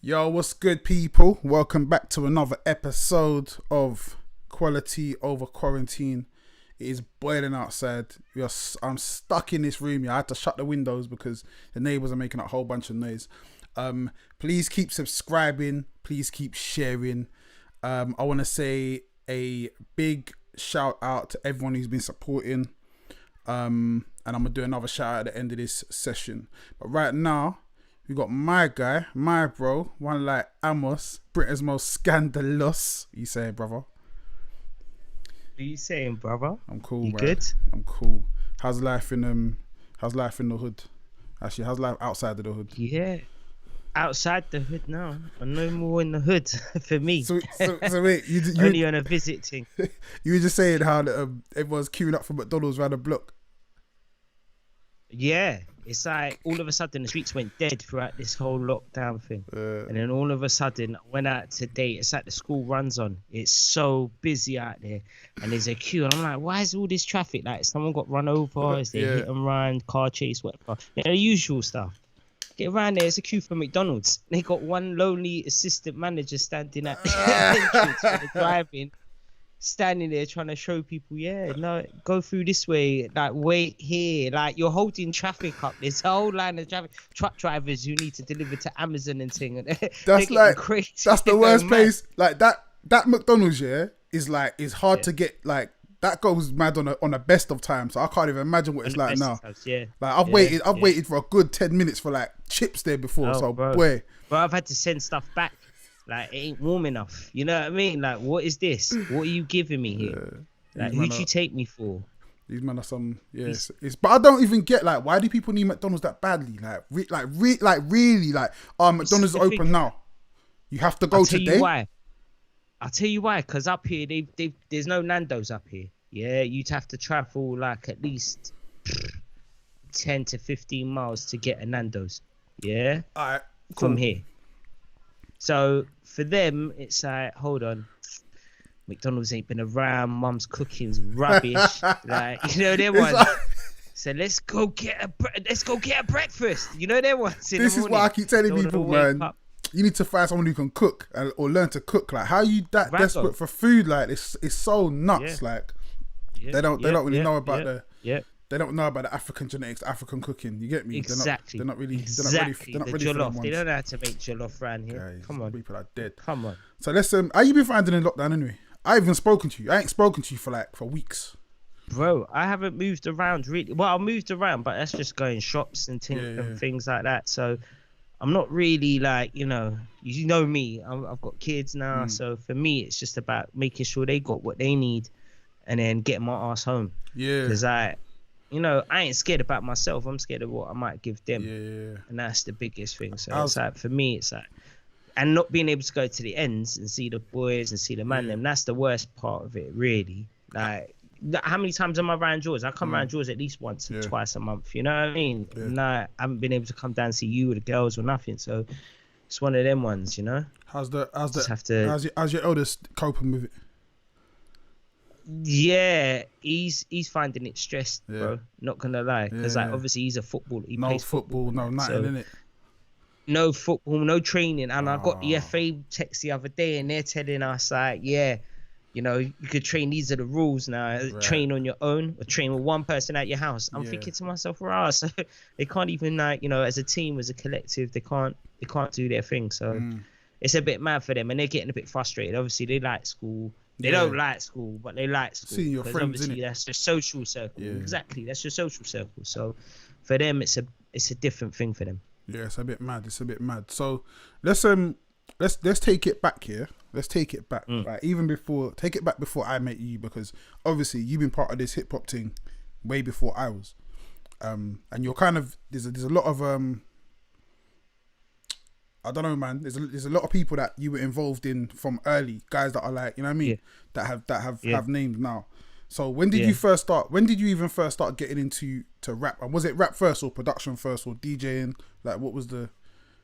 Yo, what's good, people? Welcome back to another episode of Quality Over Quarantine. It is boiling outside. I'm stuck in this room. I had to shut the windows because the neighbors are making a whole bunch of noise. Please keep subscribing. Please keep sharing. I want to say a big shout out to everyone who's been supporting. And I'm going to do another shout out at the end of this session. But right now, we got my guy, my bro, one like Ahmos, Britain's most scandalous. You say, brother? What are you saying, brother? I'm cool, you man. Good? I'm cool. How's life in the hood? Actually, how's life outside of the hood? Yeah, outside the hood now. I'm no more in the hood for me. So wait, you only on a visit thing. You were just saying how everyone's queuing up for McDonald's around the block. Yeah, it's like all of a sudden the streets went dead throughout this whole lockdown thing. And then all of a sudden I went out today. It's like the school runs on. It's so busy out there. And there's a queue. And I'm like, why is all this traffic? Like someone got run over. Is there hit and run, car chase, whatever. The usual stuff. Get around there. It's a queue for McDonald's. They got one lonely assistant manager standing at the entrance for the driving. Standing there trying to show people, no, go through this way, like wait here, like you're holding traffic up. There's a whole line of traffic, truck drivers who need to deliver to Amazon and thing. That's like crazy. That's the worst place. Like that McDonald's is hard to get. Like that goes mad on a best of times. So I can't even imagine what it's like now. Like I've waited for a good 10 minutes for like chips there before. Boy, I've had to send stuff back. Like, it ain't warm enough. You know what I mean? Like, what is this? What are you giving me here? Like, who'd you take me for? These men are some, but I don't even get, like, why do people need McDonald's that badly? Really, McDonald's is open now. You have to go today? I'll tell you why. Because up here, there's no Nando's up here. Yeah, you'd have to travel, like, at least 10 to 15 miles to get a Nando's. Yeah? All right, cool. From here. So for them, it's like, hold on, McDonald's ain't been around. Mum's cooking's rubbish. Like, you know, they want. So let's go get a breakfast. You know, they want. This is what I keep telling people, man. You need to find someone who can cook or learn to cook. Like, how are you that desperate for food? Like, it's so nuts. Like, they don't really know about They don't know about the African genetics, African cooking. You get me? Exactly. They're not really the jollof. They don't know how to make jollof around here. Guys, come on. People are dead. Come on. So let's how you been finding in lockdown anyway? I ain't spoken to you for weeks. Bro, I haven't moved around really. Well, I moved around, but that's just going shops and things like that. So I'm not really like, you know me. I've got kids now. So for me, it's just about making sure they got what they need and then getting my ass home. Yeah. Because I ain't scared about myself. I'm scared of what I might give them. Yeah. And that's the biggest thing. So it's like, for me, it's like, and not being able to go to the ends and see the boys and see the man them, that's the worst part of it, really. Like, how many times am I around yours? I come around yours at least once or twice a month. You know what I mean? Yeah. No, I haven't been able to come down and see you or the girls or nothing. So it's one of them ones, you know? How's your eldest coping with it? Yeah, he's finding it stressed, bro. Not gonna lie, because obviously he's a footballer. He plays football, no nothing in it. No football, no training. And I got the FA text the other day, and they're telling us like, you could train. These are the rules now. Right. Train on your own, or train with one person at your house. I'm thinking to myself, so they can't even as a team, as a collective, they can't do their thing. So it's a bit mad for them, and they're getting a bit frustrated. Obviously, they like school. They don't like school, but they like school. Seeing your friends, obviously, that's your social circle. Yeah. Exactly, that's your social circle. So for them, it's a different thing for them. Yeah, it's a bit mad. So let's take it back here. Let's take it back. Like, take it back before I met you, because obviously you've been part of this hip hop thing way before I was. And you're kind of there's a lot of I don't know, man. There's a lot of people that you were involved in from early, guys that are like, you know what I mean, that have names now. So when did you first start? When did you even first start getting into rap? And was it rap first or production first or DJing? Like, what was the?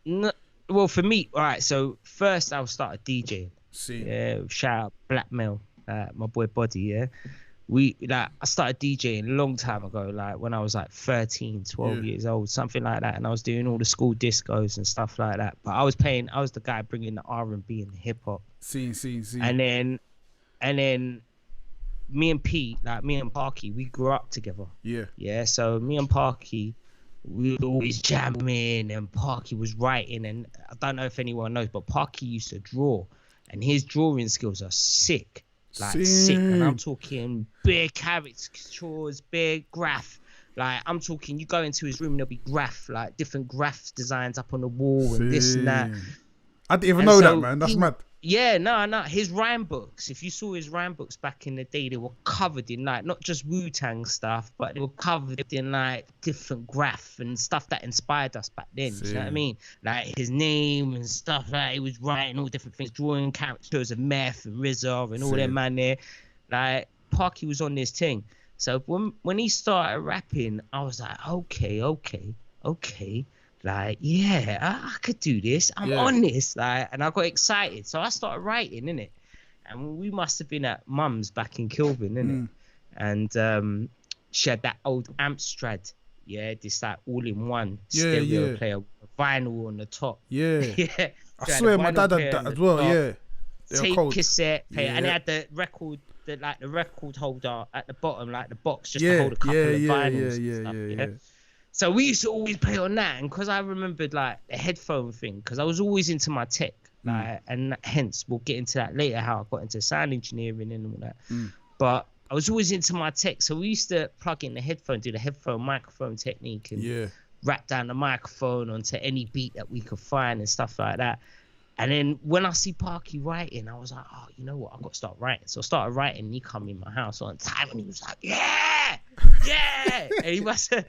No, well, for me, all right. So first, I started DJing. See, shout out Black Mel, my boy Body, I started DJing a long time ago, like when I was like 13, 12 years old, something like that, and I was doing all the school discos and stuff like that. But I was the guy bringing the R&B and the hip hop. See. And then me and Pete, like me and Parky, we grew up together. Yeah. So me and Parky, we would always jam in, and Parky was writing. And I don't know if anyone knows, but Parky used to draw, and his drawing skills are sick. Like sick. And I'm talking big caricatures, big graph. Like I'm talking, you go into his room, there'll be graph, like different graph designs up on the wall and this and that. I didn't even know that, man. That's mad. Yeah, no. His rhyme books, if you saw his rhyme books back in the day, they were covered in like not just Wu-Tang stuff, but they were covered in like different graph and stuff that inspired us back then. Do you know what I mean? Like his name and stuff like that. He was writing all different things, drawing characters of Meth and RZA and all them man there. Like Parky was on this thing. So when he started rapping, I was like, okay. Like, yeah, I could do this. I'm on this. Like, and I got excited. So I started writing, innit? And we must have been at Mum's back in Kilburn, innit? And she had that old Amstrad. Yeah, this like all-in-one stereo player, vinyl on the top. Yeah. I swear my dad had that as well, Tape cassette player. And it had the record holder at the bottom, like the box, just to hold a couple of vinyls and stuff. So we used to always play on that, and because I remembered like the headphone thing, because I was always into my tech, like, and hence we'll get into that later, how I got into sound engineering and all that. But I was always into my tech, so we used to plug in the headphone, do the headphone microphone technique, and rap down the microphone onto any beat that we could find and stuff like that. And then when I see Parky writing, I was like, oh, you know what? I've got to start writing. So I started writing, and he come in my house on time, and he was like, yeah. And he must have...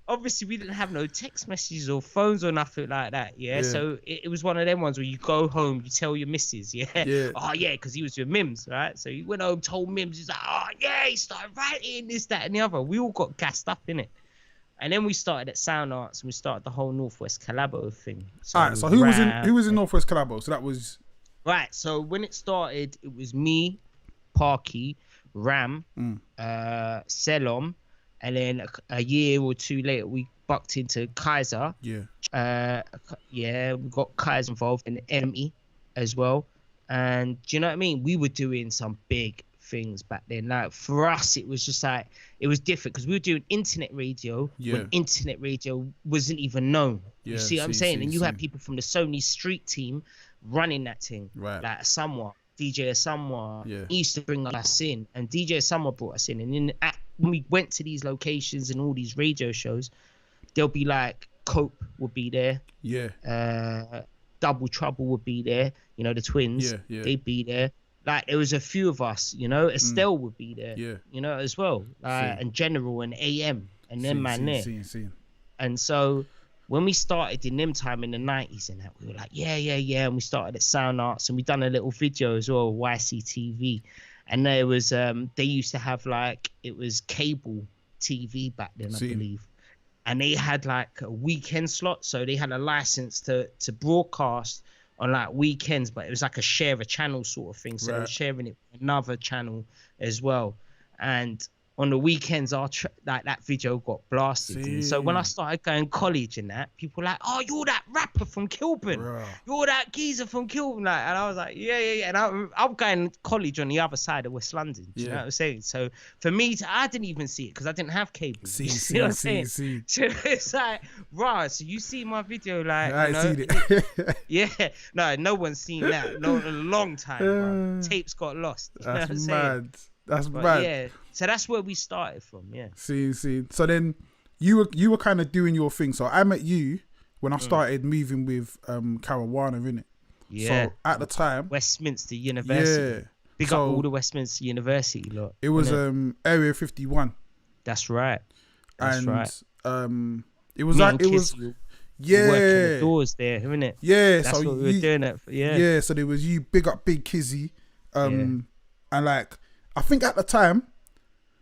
Obviously, we didn't have no text messages or phones or nothing like that, So it was one of them ones where you go home, you tell your missus, oh, yeah, because he was with Mims, right? So he went home, told Mims, he's like, oh, yeah, he started writing this, that, and the other. We all got gassed up, innit? And then we started at Sound Arts, and we started the whole Northwest Collabo thing. So all right, so who was in Northwest Collabo? So that was... Right, so when it started, it was me, Parky, Ram, Selom, and then a year or two later, we bucked into Kaiser. We got Kaiser involved in Enemy as well. And do you know what I mean? We were doing some big things back then. Like for us, it was just like, it was different because we were doing internet radio when internet radio wasn't even known. You see what I'm saying? And you had people from the Sony Street team running that thing. Right. Like Asamoah, DJ Asamoah. He used to bring us in, and DJ Asamoah brought us in. And then when we went to these locations and all these radio shows, there'll be like Cope would be there. Double Trouble would be there. You know, the twins, they'd be there. Like there was a few of us, you know. Estelle would be there, you know, as well. And General and AM and them there. And so when we started in them time in the 90s and that, we were like, yeah. And we started at Sound Arts, and we done a little video as well, YCTV. And there was, they used to have like, it was cable TV back then, I believe. And they had like a weekend slot. So they had a license to broadcast on like weekends, but it was like a share a channel sort of thing. So they were sharing it with another channel as well. And on the weekends, like that video got blasted. And so when I started going college and that, people were like, oh, you're that rapper from Kilburn. You're that geezer from Kilburn. Like, and I was like, yeah. And I'm going to college on the other side of West London. Do you know what I'm saying? So for me, I didn't even see it because I didn't have cable. See what I'm saying? So it's like, so you see my video, like, I seen it. No one's seen that. No, in a long time, bro. Tapes got lost. You know what I'm saying? That's mad. Yeah, so that's where we started from. See. So then you were kind of doing your thing. So I met you when I started moving with Caruana, innit? Yeah. So at the time, Westminster University. Big up all the Westminster University lot. It was Area 51. That's right. It was like it was. Working the doors there, isn't it? Yeah. That's what we were doing it for. Yeah. So there was you, big up Big Kizzy, and like. I think at the time,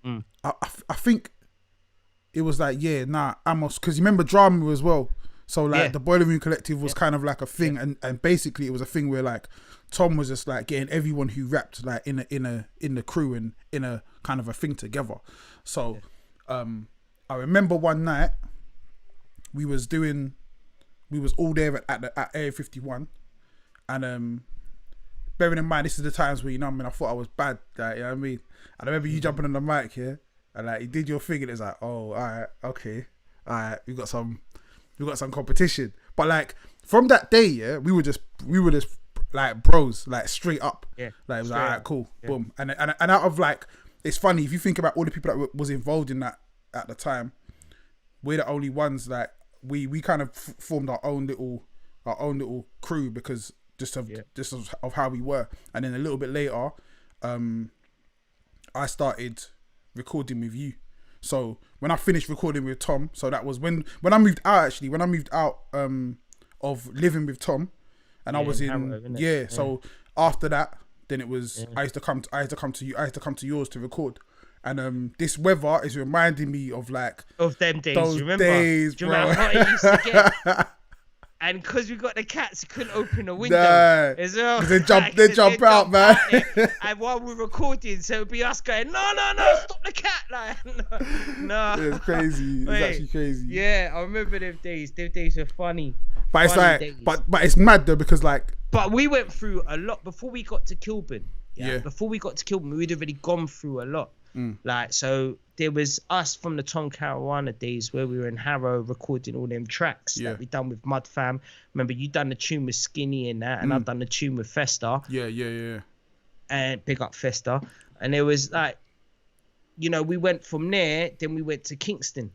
I think it was like, Ahmos, because you remember Drama as well. So like the Boiler Room Collective was kind of like a thing, and basically it was a thing where like Tom was just like getting everyone who rapped like in the crew and in a kind of a thing together. So I remember one night we was all there at Area 51, and bearing in mind this is the times where, you know what I mean, I thought I was bad, like, you know what I mean, and I remember you jumping on the mic here and like you did your thing and it's like, oh, all right, okay, all right, we got some competition. But like from that day, we were just like bros, like straight up. Yeah. Like it was like, all right, cool, boom. And out of like, it's funny if you think about all the people that was involved in that at the time, we're the only ones like we kind of formed our own little crew because just of how we were. And then a little bit later, I started recording with you. So when I finished recording with Tom, so that was when I moved out, actually, when I moved out of living with Tom, and I was in Harrow, so after that, then it was I used to come to yours to record. And this weather is reminding me of like of them days. Those remember? days, Do you bro. remember how it used to get? And because we got the cats, you couldn't open the window as well. They jump out, man. And while we're recording, so it'd be us going, no, stop the cat, like, no. It's crazy. It's actually crazy. Yeah, I remember them days. Them days were funny. But it's like, days. but it's mad though, because like. But we went through a lot before we got to Kilburn. Yeah. Before we got to Kilburn, we'd already gone through a lot. Like, so there was us from the Tong Carolina days where we were in Harrow recording all them tracks that we done with Mud Fam. Remember, you done the tune with Skinny and that, and I've done the tune with Festa. Yeah. And big up Festa. And it was like, you know, we went from there, then we went to Kingston.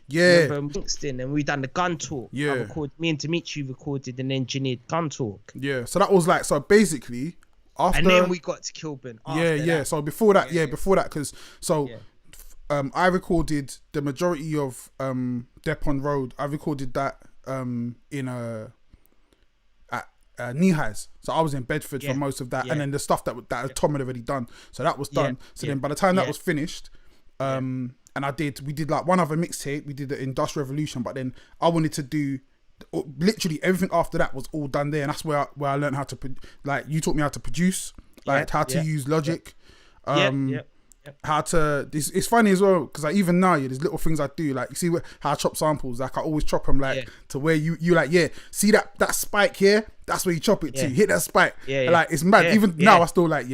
Yeah. Remember Kingston, and we done the Gun Talk. Yeah. Me and Dimitri recorded and engineered Gun Talk. Yeah. So that was like, so basically. After, and then we got to Kilburn. Yeah. So before that, because I recorded the majority of Depon Road. I recorded that at Knee Highs. So I was in Bedford for most of that, and then the stuff that Tom had already done. So that was done. So then by the time that was finished, and we did like one other mixtape. We did the Industrial Revolution, but then I wanted to do. Literally everything after that was all done there, and that's where I learned how to like you taught me how to produce, like how to use Logic, how to. It's funny as well because like even now, there's little things I do, like you see how I chop samples. Like I always chop them like to where you like see that spike here. That's where you chop it to. Hit that spike. Like it's mad. Even now I still like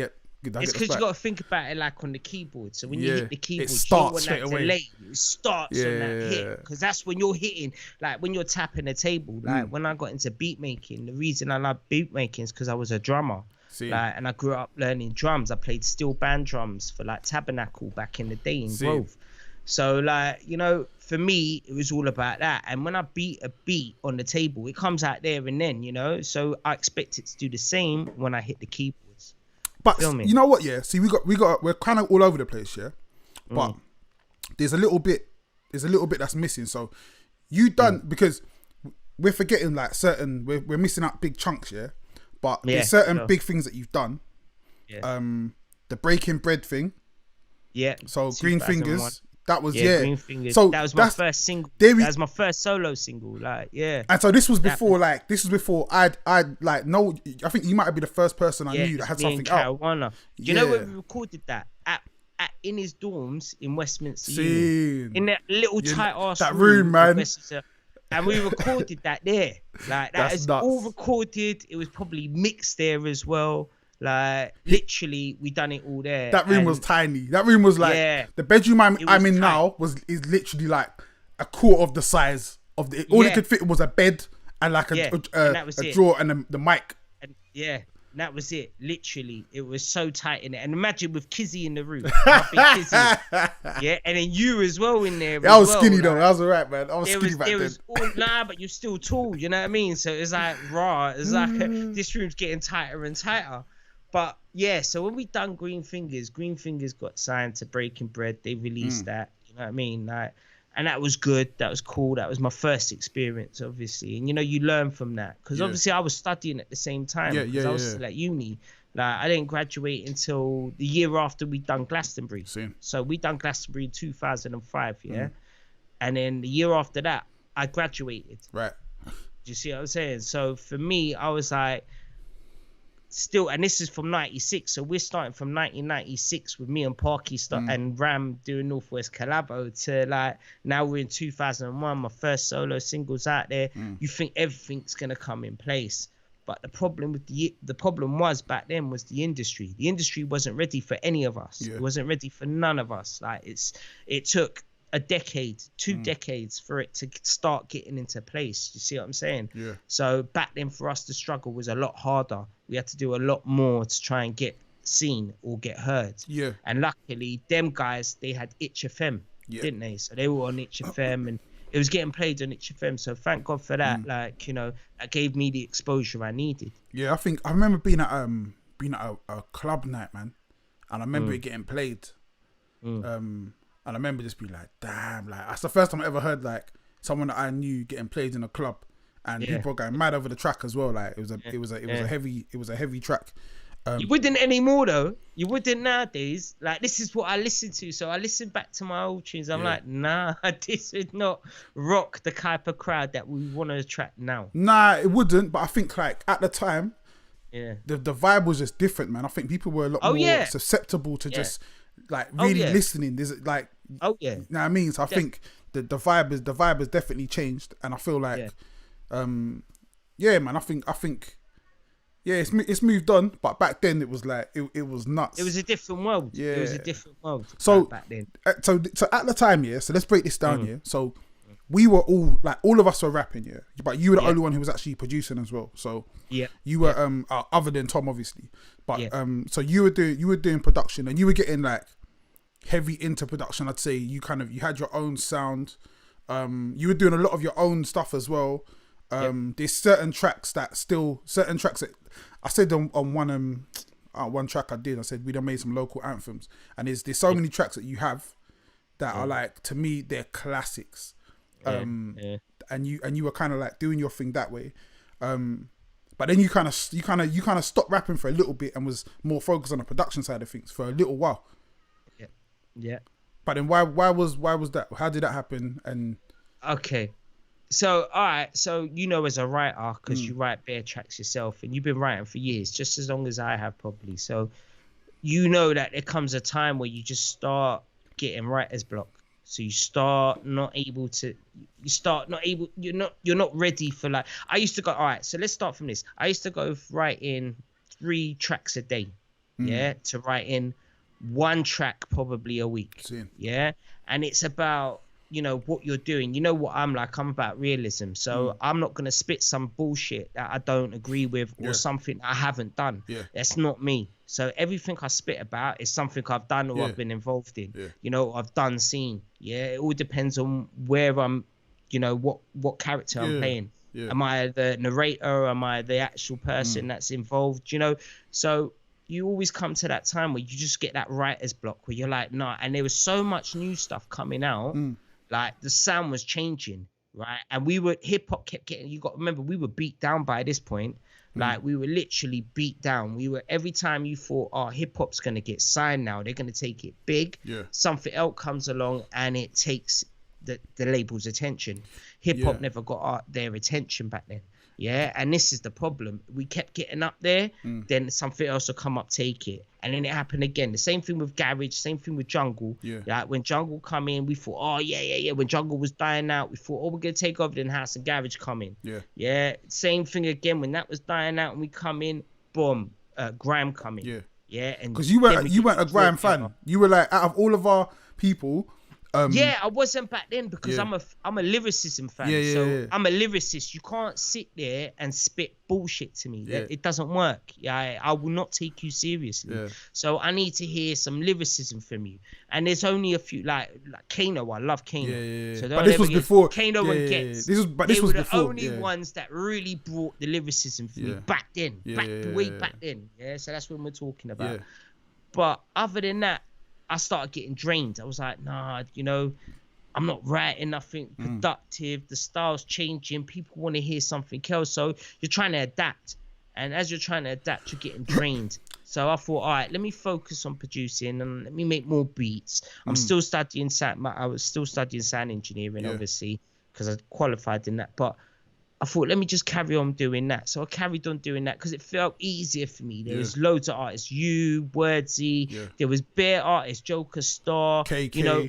It's because you got to think about it like on the keyboard. So when you hit the keyboard, it starts straight away. Delay. It starts on that hit because that's when you're hitting. Like when you're tapping the table. Like when I got into beat making, the reason I love beat making is because I was a drummer. Like, and I grew up learning drums. I played steel band drums for like Tabernacle back in the day in Grove. So like, you know, for me, it was all about that. And when I beat a beat on the table, it comes out there and then, you know. So I expect it to do the same when I hit the keyboard. But you know what? Yeah. See, we're kind of all over the place, yeah. But there's a little bit that's missing. So you done because we're forgetting like we're missing out big chunks, yeah. But there's certain big things that you've done. Yeah. The Breaking Bread thing. Yeah. So Green Fingers. That was Green Fingers. So that was my first single. That was my first solo single. Like And so this was before I'd like no. I think you might be the first person I knew that had something out. Do you know where we recorded that at in his dorms in Westminster? In that little tight ass room, man. And we recorded that there. Like that is all recorded. It was probably mixed there as well. Like literally, we done it all there. That room was tiny. That room was like the bedroom I'm in now is literally like a quarter of the size of the. All it could fit was a bed and like a drawer and the mic. And that was it. Literally, it was so tight in it. And imagine with Kizzy in the room, Kizzy, and then you as well in there. I was skinny though. I was alright, man. I was skinny back then. But you're still tall. You know what I mean? So it's like raw. It's like this room's getting tighter and tighter. But so when we done Green Fingers got signed to Breaking Bread. They released that, you know what I mean? Like, and that was good. That was cool. That was my first experience, obviously. And you know, you learn from that because obviously I was studying at the same time. I was still at uni. Like I didn't graduate until the year after we done Glastonbury. So we done Glastonbury in 2005, and then the year after that, I graduated. Right. Do you see what I'm saying? So for me, I was like, still, and this is from 96, so we're starting from 1996 with me and Parky and Ram doing Northwest Collabo to like now we're in 2001, my first solo singles out there. You think everything's gonna come in place, but the problem with the problem was back then was the industry wasn't ready for any of us. It wasn't ready for none of us. Like it took a decade, 2 decades for it to start getting into place. You see what I'm saying? Yeah. So back then for us, the struggle was a lot harder. We had to do a lot more to try and get seen or get heard. Yeah. And luckily, them guys, they had Itch FM, didn't they? So they were on Itch FM and it was getting played on Itch FM. So thank God for that. Like, you know, that gave me the exposure I needed. Yeah, I think I remember being at a club night, man, and I remember it getting played. And I remember just being like, damn, like that's the first time I ever heard like someone that I knew getting played in a club, and people were going mad over the track as well. Like it was a heavy track. You wouldn't anymore though. You wouldn't nowadays. Like this is what I listen to. So I listen back to my old tunes. I'm like, nah, this would not rock the type of crowd that we want to attract now. Nah, it wouldn't. But I think like at the time, the vibe was just different, man. I think people were a lot more susceptible to just like really listening. There's like, you know what I mean? So I think the vibe has definitely changed, and I feel like, man, I think. Yeah, it's moved on, but back then it was like it was nuts. It was a different world. Yeah, it was a different world. So back then, so at the time, so let's break this down here. So we were all of us were rapping, but you were the only one who was actually producing as well. So you were other than Tom, obviously, but so you were doing production, and you were getting like heavy into production. I'd say you had your own sound. You were doing a lot of your own stuff as well. There's certain tracks that I said on one track I said we done made some local anthems, and there's so many tracks that you have that are like, to me, they're classics. And you were kind of like doing your thing that way, but then you kind of stopped rapping for a little bit and was more focused on the production side of things for a little while. But then why was that? How did that happen? And okay. So, all right. So, you know, as a writer, because you write bare tracks yourself, and you've been writing for years, just as long as I have probably. So, you know that there comes a time where you just start getting writer's block. So you're not ready for like, I used to go, all right, so let's start from this. I used to go writing 3 tracks a day, to write in 1 track probably a week. And it's about, you know, what you're doing. You know what I'm like, I'm about realism. So I'm not going to spit some bullshit that I don't agree with or something I haven't done. That's not me. So everything I spit about is something I've done or I've been involved in, you know, I've done, seen. It all depends on where I'm, you know, what character I'm playing. Am I the narrator, or am I the actual person that's involved, you know? So you always come to that time where you just get that writer's block where you're like, nah. And there was so much new stuff coming out. Like the sound was changing, right? And hip hop kept getting, you got to remember, we were beat down by this point. Like we were literally beat down. Every time you thought, oh, hip hop's going to get signed now, they're going to take it big. Something else comes along and it takes the label's attention. Hip hop never got their attention back then. And this is the problem. We kept getting up there, then something else will come up, take it. And then it happened again. The same thing with Garage, same thing with Jungle. Like when Jungle come in, we thought, oh, yeah. When Jungle was dying out, we thought, oh, we're going to take over then House and Garage come in. Same thing again when that was dying out and we come in, boom, Grime come in. And because you weren't a Grime fan. You were like, out of all of our people, I wasn't back then because I'm a lyricism fan. I'm a lyricist. You can't sit there and spit bullshit to me. It doesn't work. I will not take you seriously. So I need to hear some lyricism from you. And there's only a few like Kano. I love Kano. So but this was before Kano and Gets. This was the only ones that really brought the lyricism for me back then. Way back then. So that's what we're talking about. But other than that, I started getting drained. I was like, nah, you know, I'm not writing nothing productive. The style's changing. People want to hear something else. So you're trying to adapt. And as you're trying to adapt, you're getting drained. So I thought, all right, let me focus on producing and let me make more beats. I'm still studying I was still studying sound engineering, obviously, because I qualified in that. But I thought, let me just carry on doing that. So I carried on doing that because it felt easier for me. There was loads of artists, you, Wordsy, there was bare artists, Joker Star, KK. you know,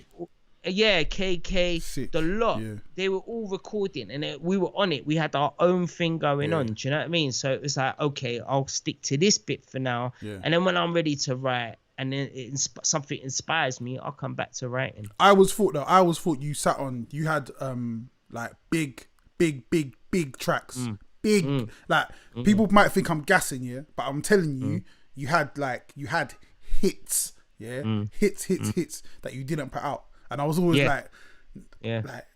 KK, Sick. the lot. Yeah. They were all recording and we were on it. We had our own thing going on. Do you know what I mean? So it was like, okay, I'll stick to this bit for now. Yeah. And then when I'm ready to write and then something inspires me, I'll come back to writing. I always thought you had like big tracks. Like people might think I'm gassing you, but I'm telling you, you had hits, hits that you didn't put out. And I was always like,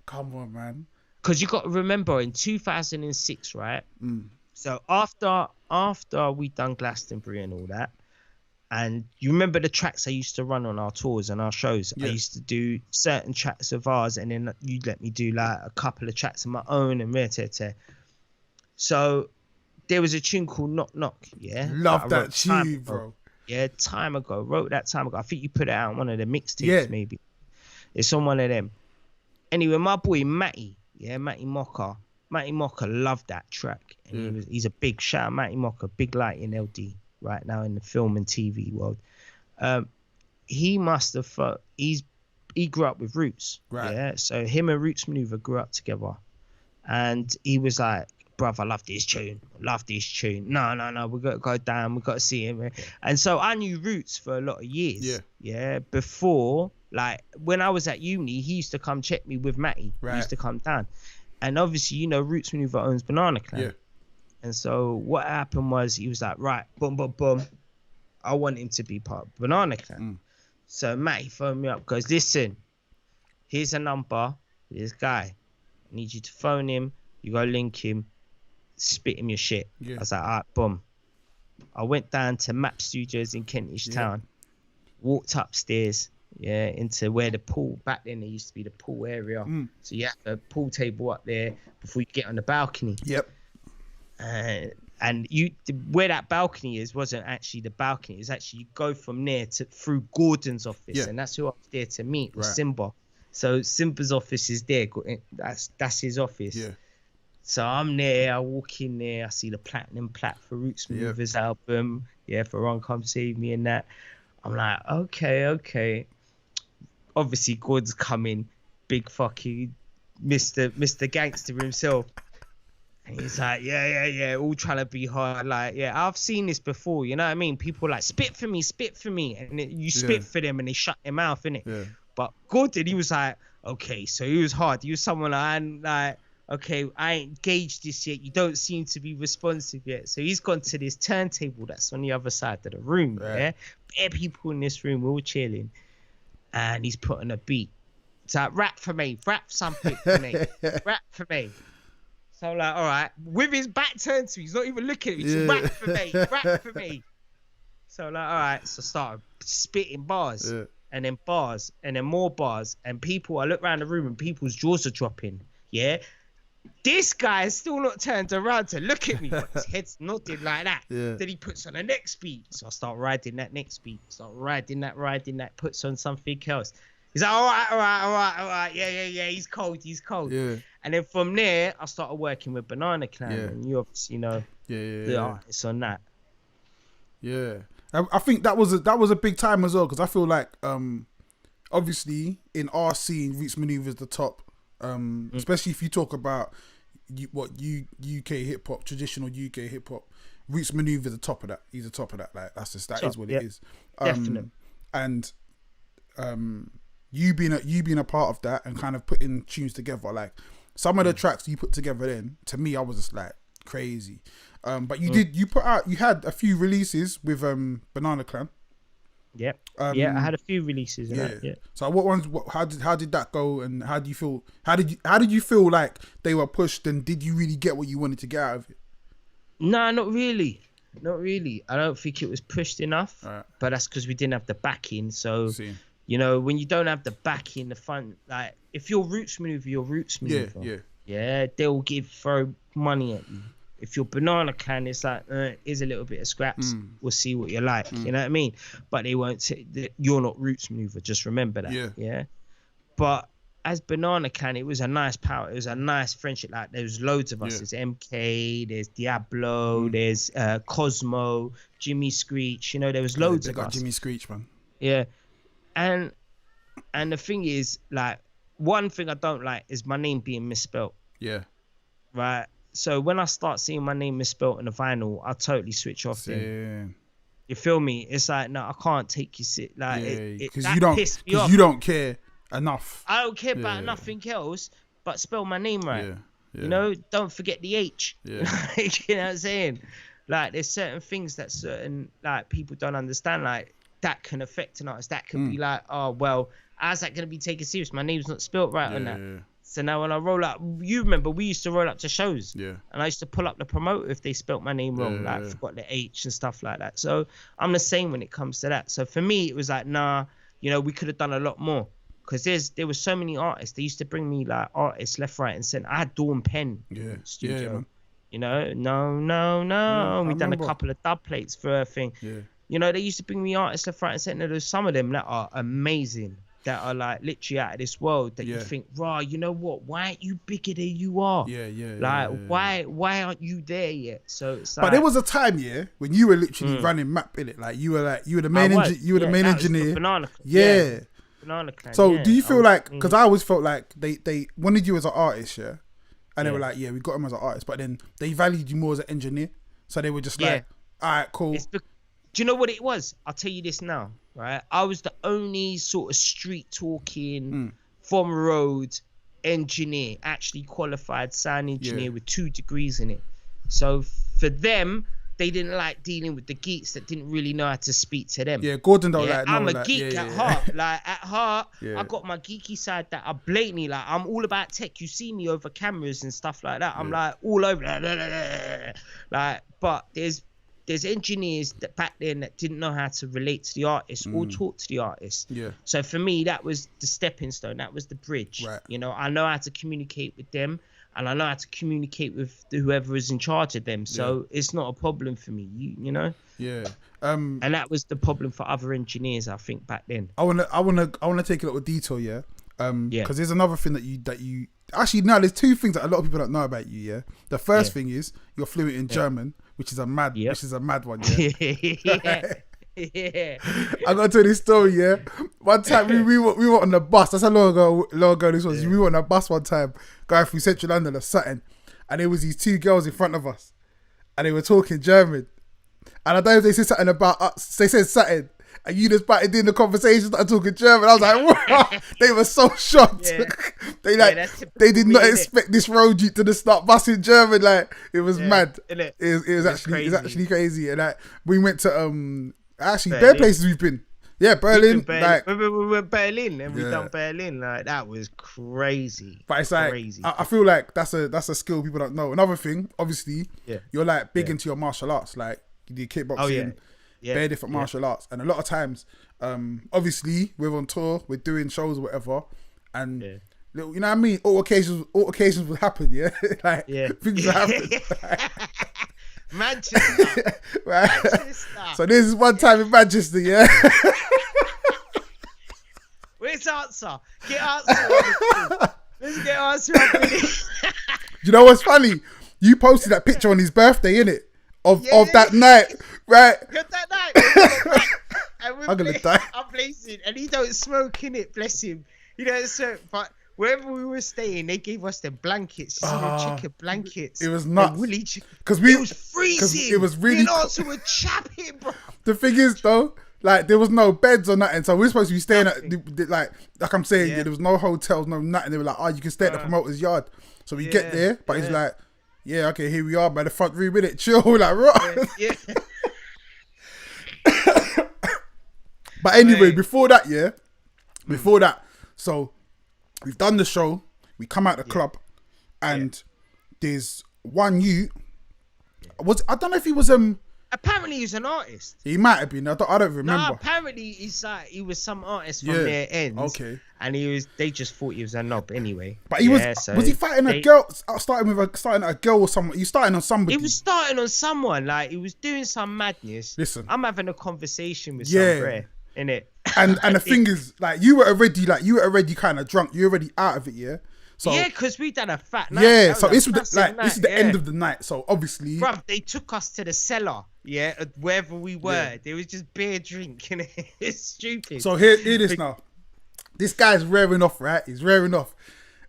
come on, man. Because you got to remember in 2006, right? So after we done Glastonbury and all that, and you remember the tracks I used to run on our tours and our shows. I used to do certain tracks of ours, and then you'd let me do like a couple of tracks of my own and rare. So there was a tune called Knock Knock. Yeah, love that tune, bro. Yeah, time ago. Wrote that time ago. I think you put it out on one of the mixtapes, maybe. It's on one of them. Anyway, my boy Matty Mocker loved that track. And he's a big shout, Matty Mocker, big light in LD right now in the film and TV world. He must have thought he grew up with Roots. Right. Yeah. So him and Roots Maneuver grew up together. And he was like, bruv, I love this tune. No, we got to go down. We got to see him. And so I knew Roots for a lot of years. Yeah. Before, like when I was at uni, he used to come check me with Matty. Right. He used to come down. And obviously, you know, Roots Maneuver owns Banana Clan. Yeah. And so what happened was he was like, right, boom. I want him to be part of Banana Clan. So Matty phoned me up, goes, listen, here's a number for this guy. I need you to phone him. You go link him, spit him your shit. Yeah. I was like, all right, boom. I went down to Map Studios in Kentish Town, walked upstairs, into where the pool, back then there used to be the pool area. So you have a pool table up there before you get on the balcony. Yep. And where that balcony is wasn't actually the balcony. It's actually you go from there through Gordon's office, and that's who I was there to meet with Simba. So Simba's office is there. That's his office. Yeah. So I'm there. I walk in there. I see the platinum plat for Roots Maneuvers album. Yeah, for Run Come Save Me and that. I'm like, okay. Obviously, Gordon's coming, big fucking Mr. Gangster himself. And he's like, yeah, all trying to be hard. Like, I've seen this before. You know what I mean? People like, spit for me. And you spit for them and they shut their mouth, innit? Yeah. But Gordon, he was like, okay, so he was hard. He was someone like, okay, I ain't gauged this yet. You don't seem to be responsive yet. So he's gone to this turntable that's on the other side of the room. Right. Yeah, bare people in this room, we're all chilling. And he's putting a beat. It's like, rap for me. Rap something for me. Rap for me. So I'm like, all right. With his back turned to me, he's not even looking at me. He's rap for me. Rap for me. So I'm like, all right. So I started spitting bars. Yeah. And then bars. And then more bars. And I look around the room and people's jaws are dropping. Yeah. This guy is still not turned around to look at me, but his head's nodding like that. Yeah. Then he puts on the next beat. So I start riding that next beat. Start riding that, puts on something else. He's like, all right. Yeah. He's cold. Yeah. And then from there, I started working with Banana Clan. Yeah. And you obviously know the artists on that. Yeah. I think that was a big time as well, because I feel like, obviously, in our scene, Roots Maneuver is the top. Especially if you talk about UK hip hop, traditional UK hip hop, Roots Maneuver is the top of that. He's the top of that. Like that is what it is. Definitely. And you being a part of that and kind of putting tunes together, like some of the tracks you put together, then to me I was just like crazy. But you had a few releases with Banana Clan. Yep. I had a few releases in that. Yeah. So what ones? How did that go? And how do you feel? How did you feel like they were pushed? And did you really get what you wanted to get out of it? No, not really. I don't think it was pushed enough. Right. But that's because we didn't have the backing. So you know, when you don't have the backing, the fun, like if you're Roots Maneuver, you're Roots Maneuver. Yeah. They'll throw money at you. If you're Banana Clan, it's like, here's a little bit of scraps. We'll see what you like. You know what I mean? But they won't say you're not Roots Maneuver. Just remember that. Yeah. But as Banana Can, it was a nice power. It was a nice friendship. Like there was loads of us. There's MK, there's Diablo, there's Cosmo, Jimmy Screech. You know, there was loads of us. Jimmy Screech, man. Yeah, and the thing is, like, one thing I don't like is my name being misspelt. Yeah. Right. So when I start seeing my name misspelt in the vinyl, I totally switch off. Then. You feel me? It's like, no, I can't take you sit like because you don't care enough. I don't care about nothing else but spell my name right. You know, don't forget the H. You know what I'm saying? Like, there's certain things that certain like people don't understand. Like that can affect an artist. That can be like, oh well, how's that gonna be taken serious? My name's not spelt right on that. So now when I roll up, you remember we used to roll up to shows, and I used to pull up the promoter if they spelt my name wrong, like forgot the H and stuff like that. So I'm the same when it comes to that. So for me, it was like, nah, you know, we could have done a lot more, because there was so many artists. They used to bring me like artists left, right, and centre. I had Dawn Penn in the studio. You know, no. We done a couple of dub plates for her thing. You know, they used to bring me artists left, right, and centre. There's some of them that are amazing, that are like literally out of this world, that you think, rah, you know what? Why aren't you bigger than you are? Why aren't you there yet? So it's like, but there was a time, when you were literally running map in it. Like you were the main engineer. Banana. Banana Clan. So do you feel like, because I always felt like they wanted you as an artist, and they were like, we got him as an artist, but then they valued you more as an engineer. So they were just like, all right, cool. Do you know what it was? I'll tell you this now, right? I was the only sort of street talking from road engineer, actually qualified sound engineer with 2 degrees in it. So for them, they didn't like dealing with the geeks that didn't really know how to speak to them. Gordon don't like. I'm a geek at heart. Like at heart, I got my geeky side that I blatantly like. I'm all about tech. You see me over cameras and stuff like that. I'm like all over. Like, but there's engineers that back then that didn't know how to relate to the artist or talk to the artist. So for me, that was the stepping stone. That was the bridge. You know, I know how to communicate with them, and I know how to communicate with whoever is in charge of them. So it's not a problem for me. You know. And that was the problem for other engineers, I think, back then. I wanna take a little detour. Because there's another thing that you actually, no, there's 2 things that a lot of people don't know about you. The first thing is you're fluent in German, which is a mad one. I gotta tell this story. One time we were on the bus. That's how long ago this was. We were on a bus one time going through Central London or something, and there was these 2 girls in front of us, and they were talking German, and I don't know if they said something about us. They said something, and you just started doing the conversation, started talking German. I was like, what? They were so shocked. They did not expect this road Jeep to just start busting German. Like, it was mad. It was actually crazy. And like, we went to bare places we've been. Berlin. We went Berlin, and we done Berlin. Like, that was crazy. But it's like, crazy. I feel like that's a skill people don't know. Another thing, obviously, you're like big into your martial arts. Like, you do kickboxing. Very different martial arts, and a lot of times, obviously we're on tour, we're doing shows or whatever, and you know what I mean. All occasions will happen, like things will happen. Manchester, Manchester. So this is one time in Manchester, Where's answer? Get answer. Let's get answer. You know what's funny? You posted that picture on his birthday, innit? Of that night, right? That night. I'm gonna die. I'm blazing, and he don't smoke in it. Bless him. He don't smoke. But wherever we were staying, they gave us the blankets, chicken blankets. It was nuts. Because it was freezing. It was really. Also were chapping, bro. The thing is, though, like there was no beds or nothing, so we were supposed to be staying at like I'm saying, there was no hotels, no nothing. They were like, you can stay at the promoter's yard. So we get there, but it's like. Yeah, okay, here we are by the front room, innit? Chill, like, right? But anyway, before that, so we've done the show, we come out the club, and there's one I don't know if he was apparently he was an artist. He might have been. I don't remember. No, apparently he was some artist from their ends. Okay. And they just thought he was a knob anyway. But he was he fighting a girl? Starting at a girl or someone? He starting on somebody. He was starting on someone. Like, he was doing some madness. Listen, I'm having a conversation with some bro, innit? And the thing is, like, you were already kind of drunk. You were already out of it, yeah. So yeah, because we done a fat night. yeah, so this was this is the end of the night. So obviously, bruv, they took us to the cellar, yeah, wherever we were. Yeah. There was just beer drinking. It's stupid. So hear this now. This guy's rearing off, right? He's rearing off.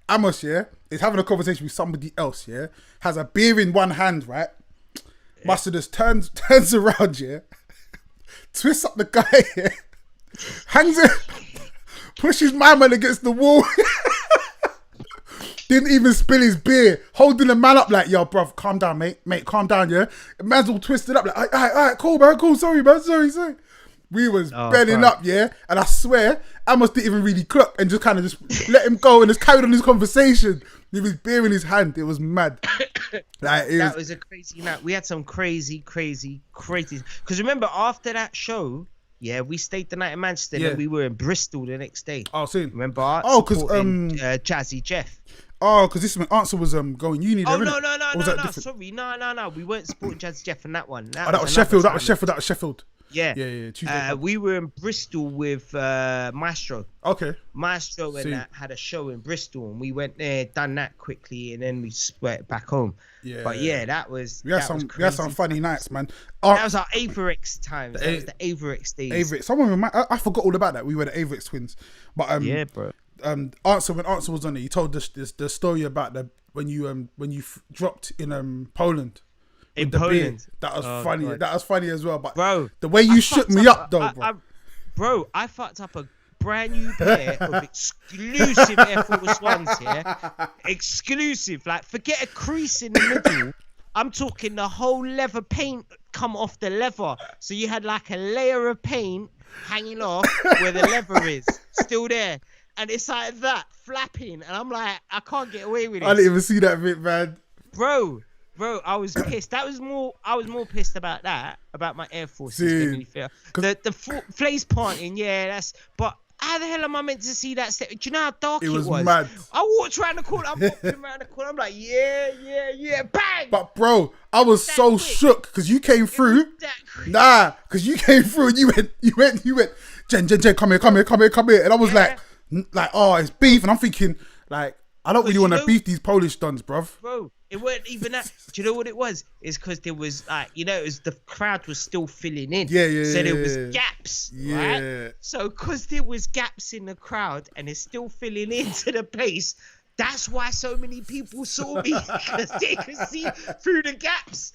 Ahmos, yeah, is having a conversation with somebody else, yeah. Has a beer in one hand, right? Yeah. Mustard just turns around, yeah. Twists up the guy, yeah. Hangs it, pushes my man against the wall. Didn't even spill his beer. Holding the man up like, yo, bruv, calm down, mate, calm down, yeah. The man's all twisted up like, all right, cool, man, cool, sorry, man, sorry. We was belling up, yeah, and I swear, Amos didn't even really clock and just kind of just let him go and just carried on his conversation. He was beer in his hand. It was mad. That was a crazy night. We had some crazy. Because remember, after that show, yeah, we stayed the night in Manchester, and we were in Bristol the next day. Oh, soon. Remember? Because Jazzy Jeff. Oh, because this answer was going uni. Oh no. Sorry, no. We weren't supporting Jazzy Jeff in that one. That was Sheffield. That was Sheffield. Yeah. Tuesday. We were in Bristol with Maestro. Okay. Maestro and that had a show in Bristol, and we went there, done that quickly, and then we went back home. Yeah. But yeah, that was. We had some funny nights, man. That was our Averix times. That was the Averix days. Averix. I forgot all about that. We were the Averix twins. But yeah, bro. When Answer was on it, he told us the story about when you dropped in Poland. In Poland. That was funny. God. That was funny as well. But bro, the way you shook me up though, bro. I fucked up a brand new pair of exclusive Air Force Ones here. Exclusive. Like, forget a crease in the middle. I'm talking the whole leather paint come off the leather. So you had like a layer of paint hanging off where the leather is. Still there. And it's like that, flapping. And I'm like, I can't get away with it. I didn't even see that bit, man. Bro, I was pissed. I was more pissed about that, about my Air Forces. The Flays parting, but how the hell am I meant to see that step? Do you know how dark it was? Mad. I walked around the corner, I'm walking around the corner, I'm like, yeah, bang! But bro, I was so shook because you came through. Because you came through and you went, Jen, come here. And I was like, oh, it's beef. And I'm thinking, like, I don't really want to beef these Polish dons, bruv. Bro, it weren't even that. Do you know what it was? It's because there was like, it was the crowd was still filling in. Yeah. So there was gaps, right? So because there was gaps in the crowd and it's still filling into the place, that's why so many people saw me, because they could see through the gaps.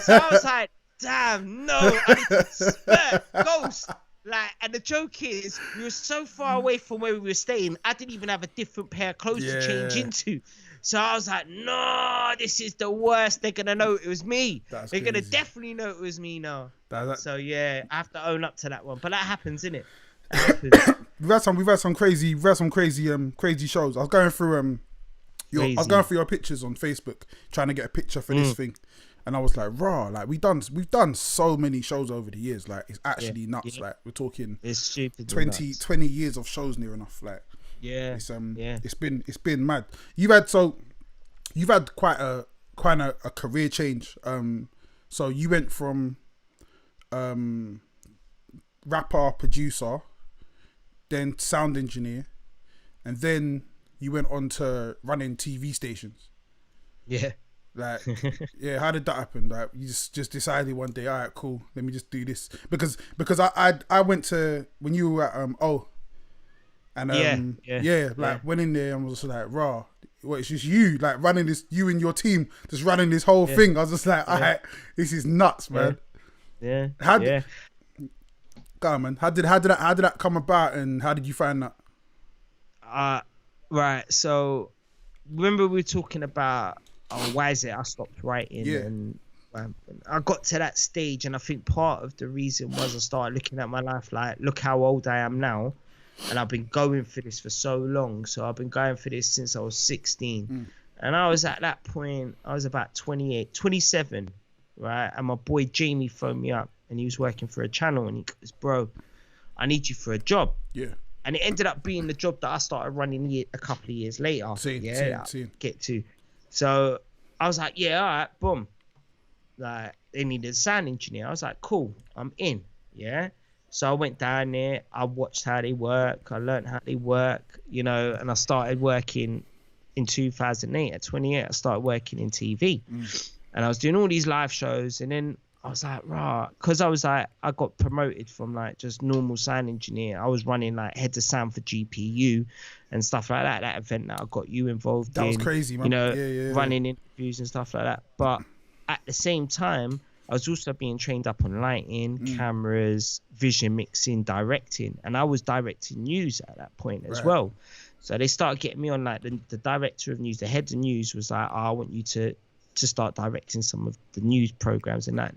So I was like, damn, no, I need to spurt, ghost. Like, and the joke is, we were so far away from where we were staying, I didn't even have a different pair of clothes to change into. So I was like, no, this is the worst. They're going to know it was me. They're going to definitely know it was me now. So yeah, I have to own up to that one. But that happens, innit? We've had some crazy shows. I was going through your pictures on Facebook, trying to get a picture for this thing. And I was like, raw, like we've done so many shows over the years. Like, it's actually nuts. Like, we're talking it's stupid 20 years of shows near enough. Like, it's been mad. You've had quite a career change. So you went from rapper, producer, then sound engineer, and then you went on to running TV stations. Yeah. Like, how did that happen? Like, you just decided one day, all right, cool, let me just do this. Because I went to, when you were at went in there and was just like, raw, what, it's just you, like, running this, you and your team just running this whole thing. I was just like, all right, this is nuts, man. Go on, man. How did that come about, and how did you find that? Right, so remember we were talking about why is it I stopped writing, and I got to that stage, and I think part of the reason was I started looking at my life like, look how old I am now, and I've been going for this for so long. So I've been going for this since I was 16, and I was at that point, I was about 27, right? And my boy Jamie phoned me up, and he was working for a channel, and he goes, bro, I need you for a job. And it ended up being the job that I started running a couple of years later. Get to. So I was like, all right, boom. Like, they needed a sound engineer. I was like, cool, I'm in. Yeah. So I went down there, I watched how they work, I learned how they work, you know, and I started working in 2008. At 28, I started working in TV. And I was doing all these live shows, and then I was like, right, because I was like, I got promoted from like just normal sound engineer. I was running like heads of sound for GPU and stuff like that. That event that I got you involved in. That was crazy, man. You know, running interviews and stuff like that. But at the same time, I was also being trained up on lighting, cameras, vision mixing, directing, and I was directing news at that point as well. So they started getting me on, like the director of news, the head of news was like, oh, I want you to start directing some of the news programs, and that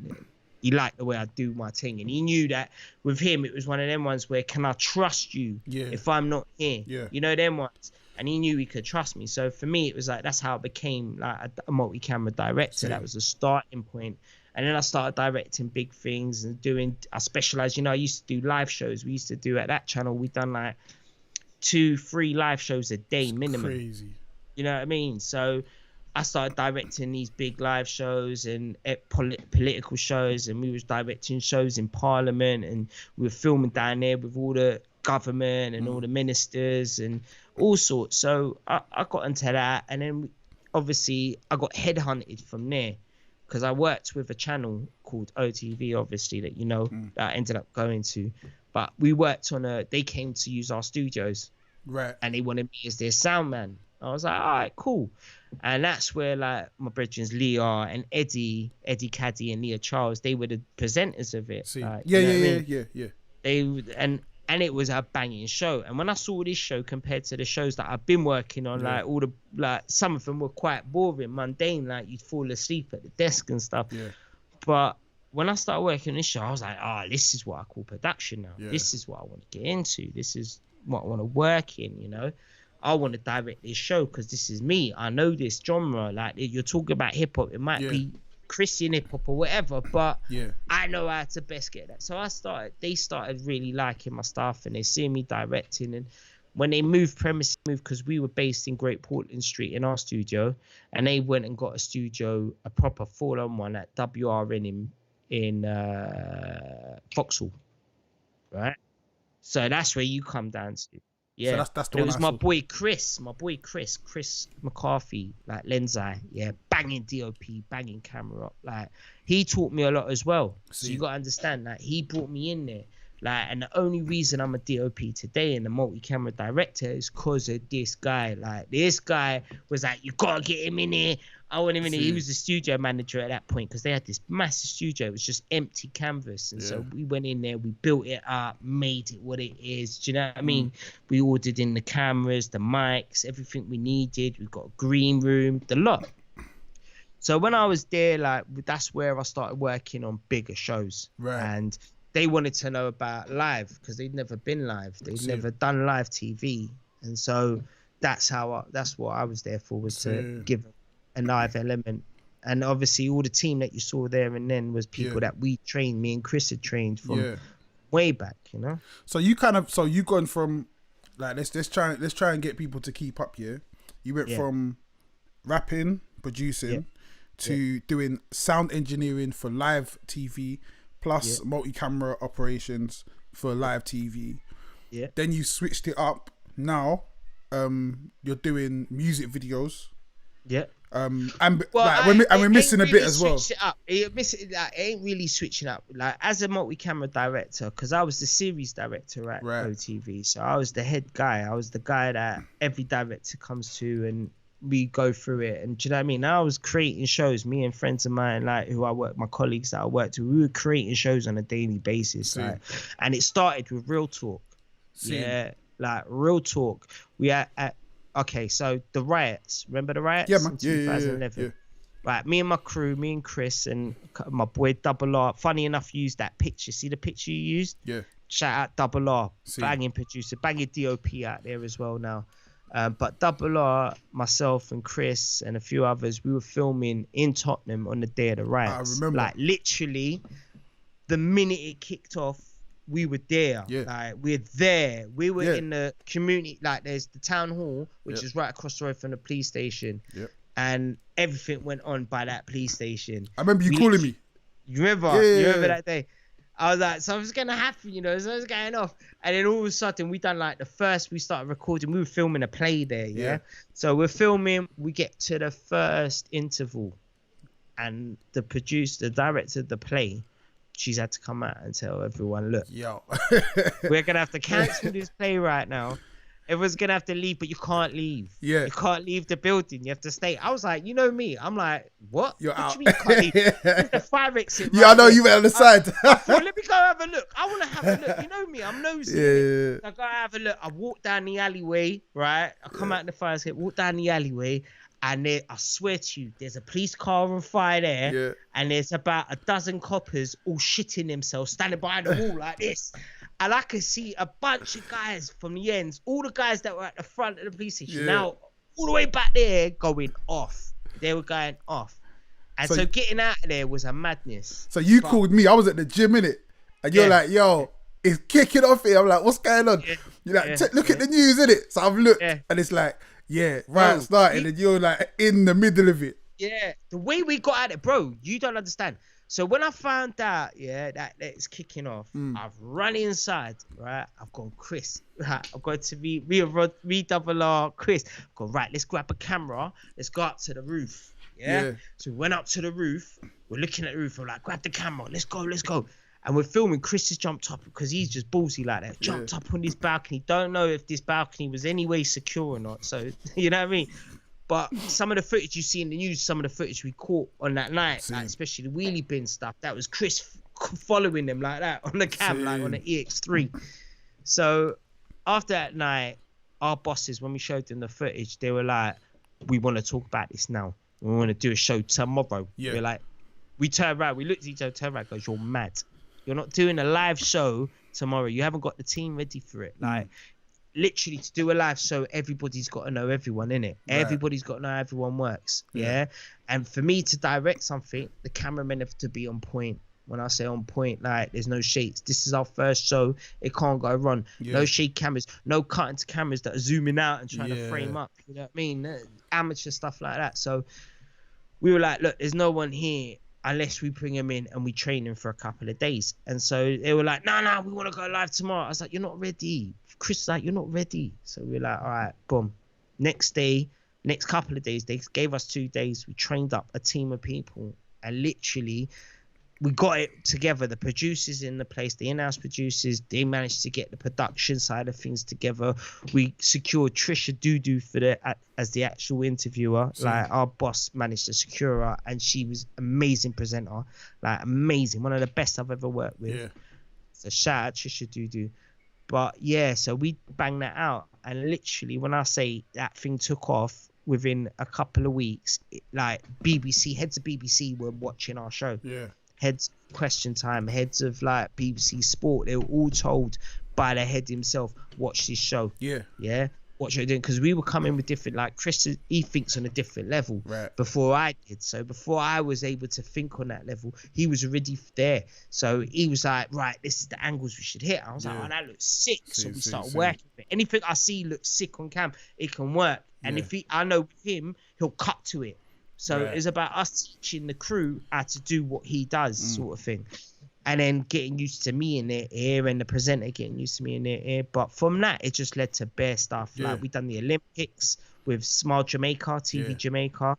he liked the way I do my thing, and he knew that with him it was one of them ones where, can I trust you if I'm not here? You know, them ones. And he knew he could trust me. So for me, it was like, that's how I became like a multi-camera director. That was the starting point. And then I started directing big things and I specialized, you know, I used to do live shows. We used to do at that channel, we done like 2-3 live shows a day minimum. Crazy. You know what I mean? So I started directing these big live shows and political shows, and we was directing shows in Parliament, and we were filming down there with all the government and all the ministers and all sorts. So I got into that, and then obviously I got headhunted from there because I worked with a channel called OTV, obviously, that you know, that I ended up going to. But we worked on they came to use our studios, and they wanted me as their sound man. I was like, all right, cool. And that's where like my brethren Leah and Eddie Caddy and Leah Charles, they were the presenters of it. Like, yeah. And it was a banging show. And when I saw this show compared to the shows that I've been working on, like some of them were quite boring, mundane, like you'd fall asleep at the desk and stuff. But when I started working on this show, I was like, this is what I call production now. This is what I want to get into. This is what I want to work in, you know. I want to direct this show because this is me. I know this genre. Like, you're talking about hip hop, it might be Christian hip hop or whatever, but I know how to best get that. So they started really liking my stuff, and they see me directing. And when they moved premises, because we were based in Great Portland Street in our studio, and they went and got a studio, a proper full-on one at WRN in Vauxhall, right? So that's where you come down to. Yeah, so that's the it one was I my saw. boy Chris McCarthy, like Lenseye, banging DOP, banging camera up. Like, he taught me a lot as well. So you got to understand, like, he brought me in there. Like, and the only reason I'm a DOP today and a multi-camera director is because of this guy. Like, this guy was like, you got to get him in here. I want him in here. He was the studio manager at that point because they had this massive studio. It was just empty canvas. And so we went in there, we built it up, made it what it is. Do you know what I mean? We ordered in the cameras, the mics, everything we needed. We got a green room, the lot. So when I was there, like, that's where I started working on bigger shows. And they wanted to know about live because they'd never been live. They'd never done live TV. And so that's what I was there for, was to give a live element. And obviously all the team that you saw there and then was people that we trained, me and Chris had trained from way back, you know. So you gone from, like, let's try and get people to keep up. You went from rapping, producing to doing sound engineering for live TV, plus multi-camera operations for live TV. Then you switched it up. Now you're doing music videos. And we're missing a bit as well. It ain't really switching up. Like, as a multi-camera director, because I was the series director at OTV, so I was the head guy. I was the guy that every director comes to, and we go through it. And do you know what I mean? I was creating shows. Me and friends of mine, like, who I work, my colleagues that I worked with, we were creating shows on a daily basis. Like, and it started with Real Talk. Like Real Talk. We at okay, so the riots. Remember the riots? Yeah, man. In 2011. Right, me and my crew, me and Chris and my boy Double R. Funny enough, you used that picture. See the picture you used? Shout out Double R, banging producer, banging DOP out there as well now. But Double R, myself and Chris and a few others, we were filming in Tottenham on the day of the riots. I remember. Like, literally, the minute it kicked off, we were there. Like, we're there. We were in the community. Like, there's the town hall, which is right across the road from the police station. And everything went on by that police station. I remember you calling me. You remember? You remember that day? I was like, something's gonna happen, you know, something's going off. And then all of a sudden, we started recording. We were filming a play there, yeah. So we're filming. We get to the first interval, and the director of the play, she's had to come out and tell everyone, look, we're gonna have to cancel this play right now. Everyone's gonna have to leave, but you can't leave. Yeah. You can't leave the building. You have to stay. I was like, you know me. I'm like, what? You're what out. Do you mean you can't leave? There's the fire exit. Yeah, I know you went on the side. I thought, let me go have a look. I want to have a look. You know me. I'm nosy. Yeah. I go have a look. I walk down the alleyway, right? I come out in the fire escape, walk down the alleyway, and there, I swear to you, there's a police car on fire there, and there's about a dozen coppers all shitting themselves, standing behind the wall like this. And I could see a bunch of guys from the ends, all the guys that were at the front of the police station, now all the way back there going off. They were going off. And so getting out of there was a madness. So you called me. I was at the gym, innit? And you're like, yo, it's kicking off here. I'm like, what's going on? You're like, look at the news, innit? So I've looked and it's like, right, starting. And you're like in the middle of it. Yeah. The way we got at it, bro, you don't understand. So when I found out, that it's kicking off, I've run inside, right? I've gone, Chris, right? I've got to be re-double-R Chris. I've gone, right, let's grab a camera. Let's go up to the roof, yeah? So we went up to the roof. We're looking at the roof. We're like, grab the camera. Let's go. And we're filming. Chris has jumped up because he's just ballsy like that. Jumped up on this balcony. Don't know if this balcony was any way secure or not. So, you know what I mean? But some of the footage you see in the news, some of the footage we caught on that night, like especially the wheelie bin stuff, that was Chris following them like that on the cam, like on the EX3. So after that night, our bosses, when we showed them the footage, they were like, we want to talk about this now. We want to do a show tomorrow. We're like, we turned around, we looked at each other, turned around, goes, you're mad. You're not doing a live show tomorrow. You haven't got the team ready for it. Like, literally, to do a live show, everybody's got to know everyone, innit? Right. Everybody's got to know how everyone works, And for me to direct something, the cameramen have to be on point. When I say on point, like, there's no shakes. This is our first show. It can't go wrong. No shake cameras. No cutting to cameras that are zooming out and trying to frame up. You know what I mean? Amateur stuff like that. So we were like, look, there's no one here unless we bring him in and we train him for a couple of days. And so they were like, no, we want to go live tomorrow. I was like, you're not ready. Chris was like, you're not ready. So we were like, all right, boom. Next couple of days, they gave us 2 days. We trained up a team of people and literally we got it together. The producers in the place, the in-house producers, they managed to get the production side of things together. We secured Trisha Doodoo as the actual interviewer. Like, our boss managed to secure her, and she was amazing presenter, like amazing, one of the best I've ever worked with. So shout out Trisha Doodoo. But so we banged that out, and literally when I say that thing took off within a couple of weeks, like heads of BBC were watching our show. Heads Question Time, heads of like BBC Sport, they were all told by the head himself, watch this show. Watch what you're doing, because we were coming with different, like Chris, he thinks on a different level before I did. So before I was able to think on that level, he was already there. So he was like, right, this is the angles we should hit. I was like, oh, that looks sick. So we started working with it. Anything I see looks sick on cam, it can work. And if I know with him, he'll cut to it. So it's about us teaching the crew how to do what he does, sort of thing. And then getting used to me in their ear, and the presenter getting used to me in their ear. But from that, it just led to bare stuff. Like, we've done the Olympics with Smile Jamaica, TV Jamaica.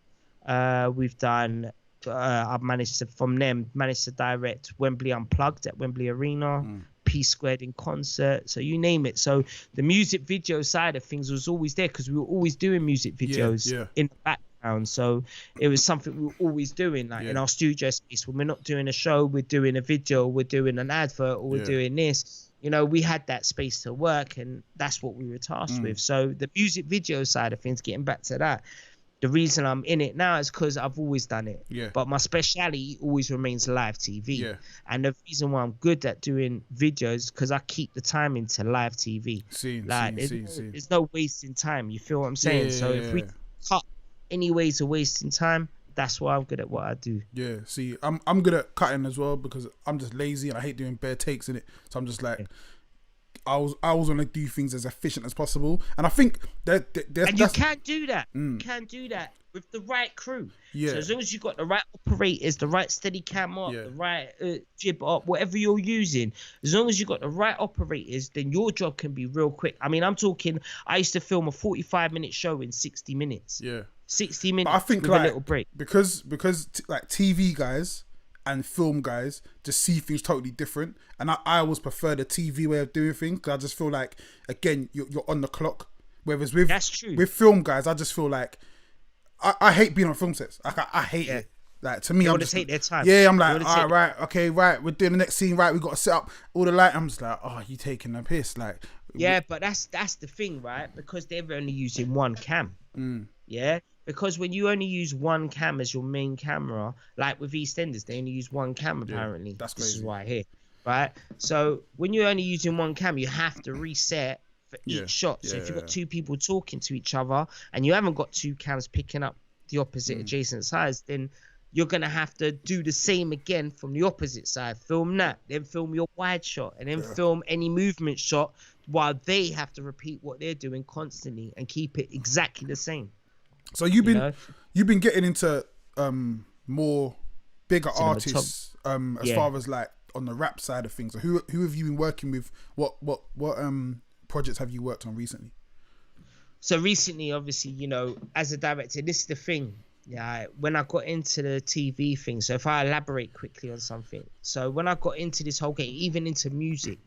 We've done, I've managed to direct Wembley Unplugged at Wembley Arena, P Squared in concert. So you name it. So the music video side of things was always there, because we were always doing music videos in the background. So it was something we were always doing, like in our studio space. When we're not doing a show, we're doing a video, we're doing an advert, or we're doing this. You know, we had that space to work, and that's what we were tasked with. So the music video side of things, getting back to that, the reason I'm in it now is because I've always done it. But my speciality always remains live TV. And the reason why I'm good at doing videos, because I keep the time into live TV. There's no wasting time. You feel what I'm saying? If we cut any ways of wasting time, that's why I'm good at what I do. See, I'm good at cutting as well, because I'm just lazy and I hate doing bare takes in it. So I'm just like, I was want to do things as efficient as possible, and I think you can't do that. You can't do that with the right crew. Yeah. So as long as you got the right operators, the right steady cam up, the right jib up, whatever you're using, as long as you got the right operators, then your job can be real quick. I mean, I'm talking. I used to film a 45-minute show in 60 minutes. Yeah. 60 minutes. But I think with like a little break because like TV guys and film guys just see things totally different, and I always prefer the TV way of doing things, because I just feel like, again, you're on the clock, whereas that's true. with film guys I just feel like I hate being on film sets. Like I hate it. Like, to me, I'm just take their time. Yeah, I'm like, all right, okay, right, we're doing the next scene, right, we got to set up all the light. I'm just like, oh, you taking a piss, like. Yeah, but that's the thing, right? Because they're only using one cam. Yeah. Because when you only use one cam as your main camera, like with EastEnders, they only use one cam apparently. That's crazy. This is why I hear, right? So when you're only using one cam, you have to reset for each shot. So if you've got two people talking to each other and you haven't got two cams picking up the opposite adjacent sides, then you're going to have to do the same again from the opposite side. Film that, then film your wide shot, and then film any movement shot, while they have to repeat what they're doing constantly and keep it exactly the same. So you've been getting into more bigger artists as far as like on the rap side of things. So who have you been working with? What projects have you worked on recently? So recently, obviously, you know, as a director, this is the thing. Yeah, when I got into the TV thing, so if I elaborate quickly on something, so when I got into this whole game, even into music,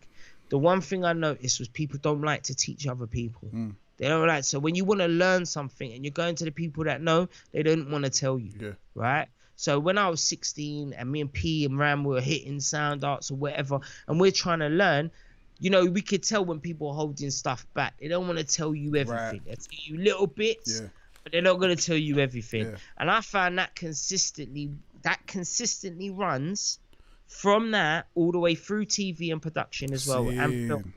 the one thing I noticed was people don't like to teach other people. They don't like, so when you want to learn something and you're going to the people that know, they don't want to tell you, right? So when I was 16 and me and P and Ram were hitting sound arts or whatever, and we're trying to learn, you know, we could tell when people are holding stuff back. They don't want to tell you everything. They tell you little bits, but they're not going to tell you everything. And I found that consistently runs from that all the way through TV and production as well, and film,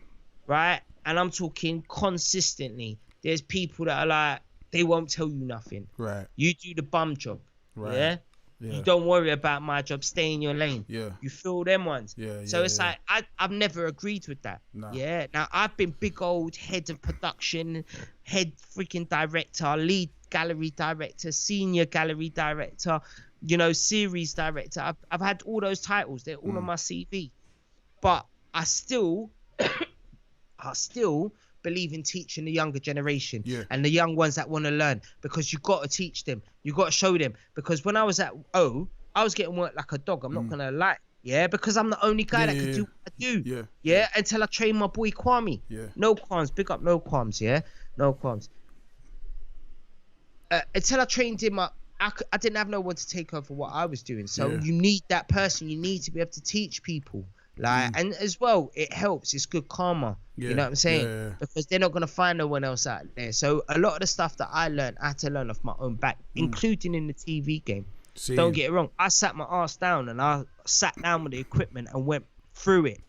right? And I'm talking consistently. There's people that are like, they won't tell you nothing. Right. You do the bum job. Right. Yeah. You don't worry about my job. Stay in your lane. Yeah. You feel them ones. So it's like I've never agreed with that. No. Yeah. Now I've been big old head of production, head freaking director, lead gallery director, senior gallery director, you know, series director. I've had all those titles. They're all on my CV. But I still believe in teaching the younger generation and the young ones that want to learn, because you got to teach them. You got to show them. Because when I was at O, I was getting worked like a dog. I'm not going to lie. Yeah, because I'm the only guy that could do what I do. Yeah, until I trained my boy Kwame. No qualms. Big up no qualms, no qualms. Until I trained him up, I didn't have no one to take over what I was doing. So you need that person. You need to be able to teach people. Like, and as well, it helps. It's good karma. You know what I'm saying? Because they're not going to find no one else out there. So a lot of the stuff that I learned, I had to learn off my own back, including in the TV game. Don't get it wrong. I sat my ass down and I sat down with the equipment and went through it.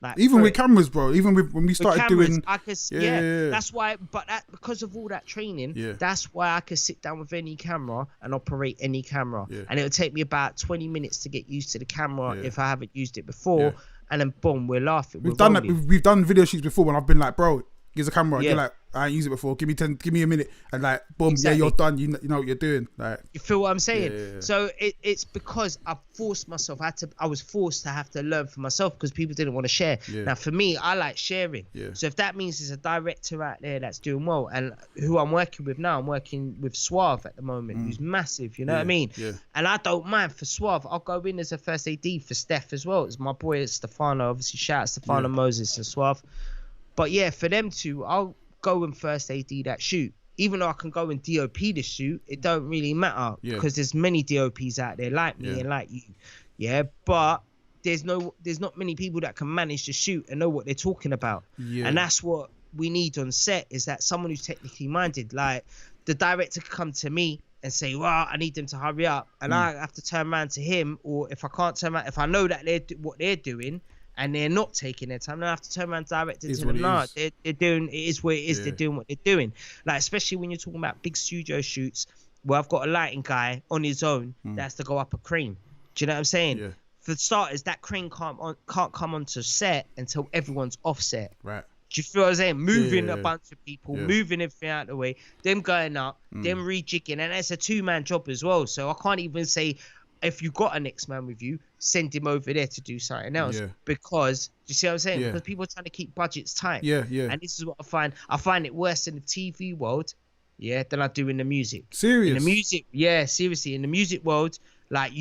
Like, even with cameras, bro. Even when we started doing. I could, that's why. But because of all that training, that's why I could sit down with any camera and operate any camera. And it would take me about 20 minutes to get used to the camera if I haven't used it before. And then boom, we're laughing. We've done that. We've done video shoots before when I've been like, bro, here's a camera. You're like, I ain't used it before. Give me a minute. And like, boom, you're done. You know what you're doing. Like, you feel what I'm saying? So it's because I forced myself. I was forced to have to learn for myself because people didn't want to share. Now for me, I like sharing. So if that means there's a director out there that's doing well, and who I'm working with now, I'm working with Suave at the moment, who's massive. You know what I mean? And I don't mind for Suave. I'll go in as a first AD for Steph as well. It's my boy Stefano. Obviously, shout out Stefano Moses and Suave. But yeah, for them two, I'll go and first AD that shoot. Even though I can go and DOP the shoot, it don't really matter because there's many DOPs out there like me and like you. Yeah, but there's not many people that can manage to shoot and know what they're talking about. And that's what we need on set, is that someone who's technically minded. Like, the director could come to me and say, well, I need them to hurry up, and I have to turn around to him, or if I can't turn around, if I know that what they're doing and they're not taking their time, then I have to turn around and direct it to them. No, they're doing, it is what it is. They're doing what they're doing. Like, especially when you're talking about big studio shoots where I've got a lighting guy on his own that has to go up a crane. Do you know what I'm saying? For starters, that crane can't come onto set until everyone's offset. Right. Do you feel what I'm saying? Moving Yeah. a bunch of people, Yeah. moving everything out of the way, them going up, them rejigging, and it's a 2-man job as well. So I can't even say, if you got a next man with you, send him over there to do something else. Yeah. Because, do you see what I'm saying? Yeah. Because people are trying to keep budgets tight. Yeah. And this is what I find. I find it worse in the TV world, than I do in the music. Serious? In the music, seriously. In the music world, like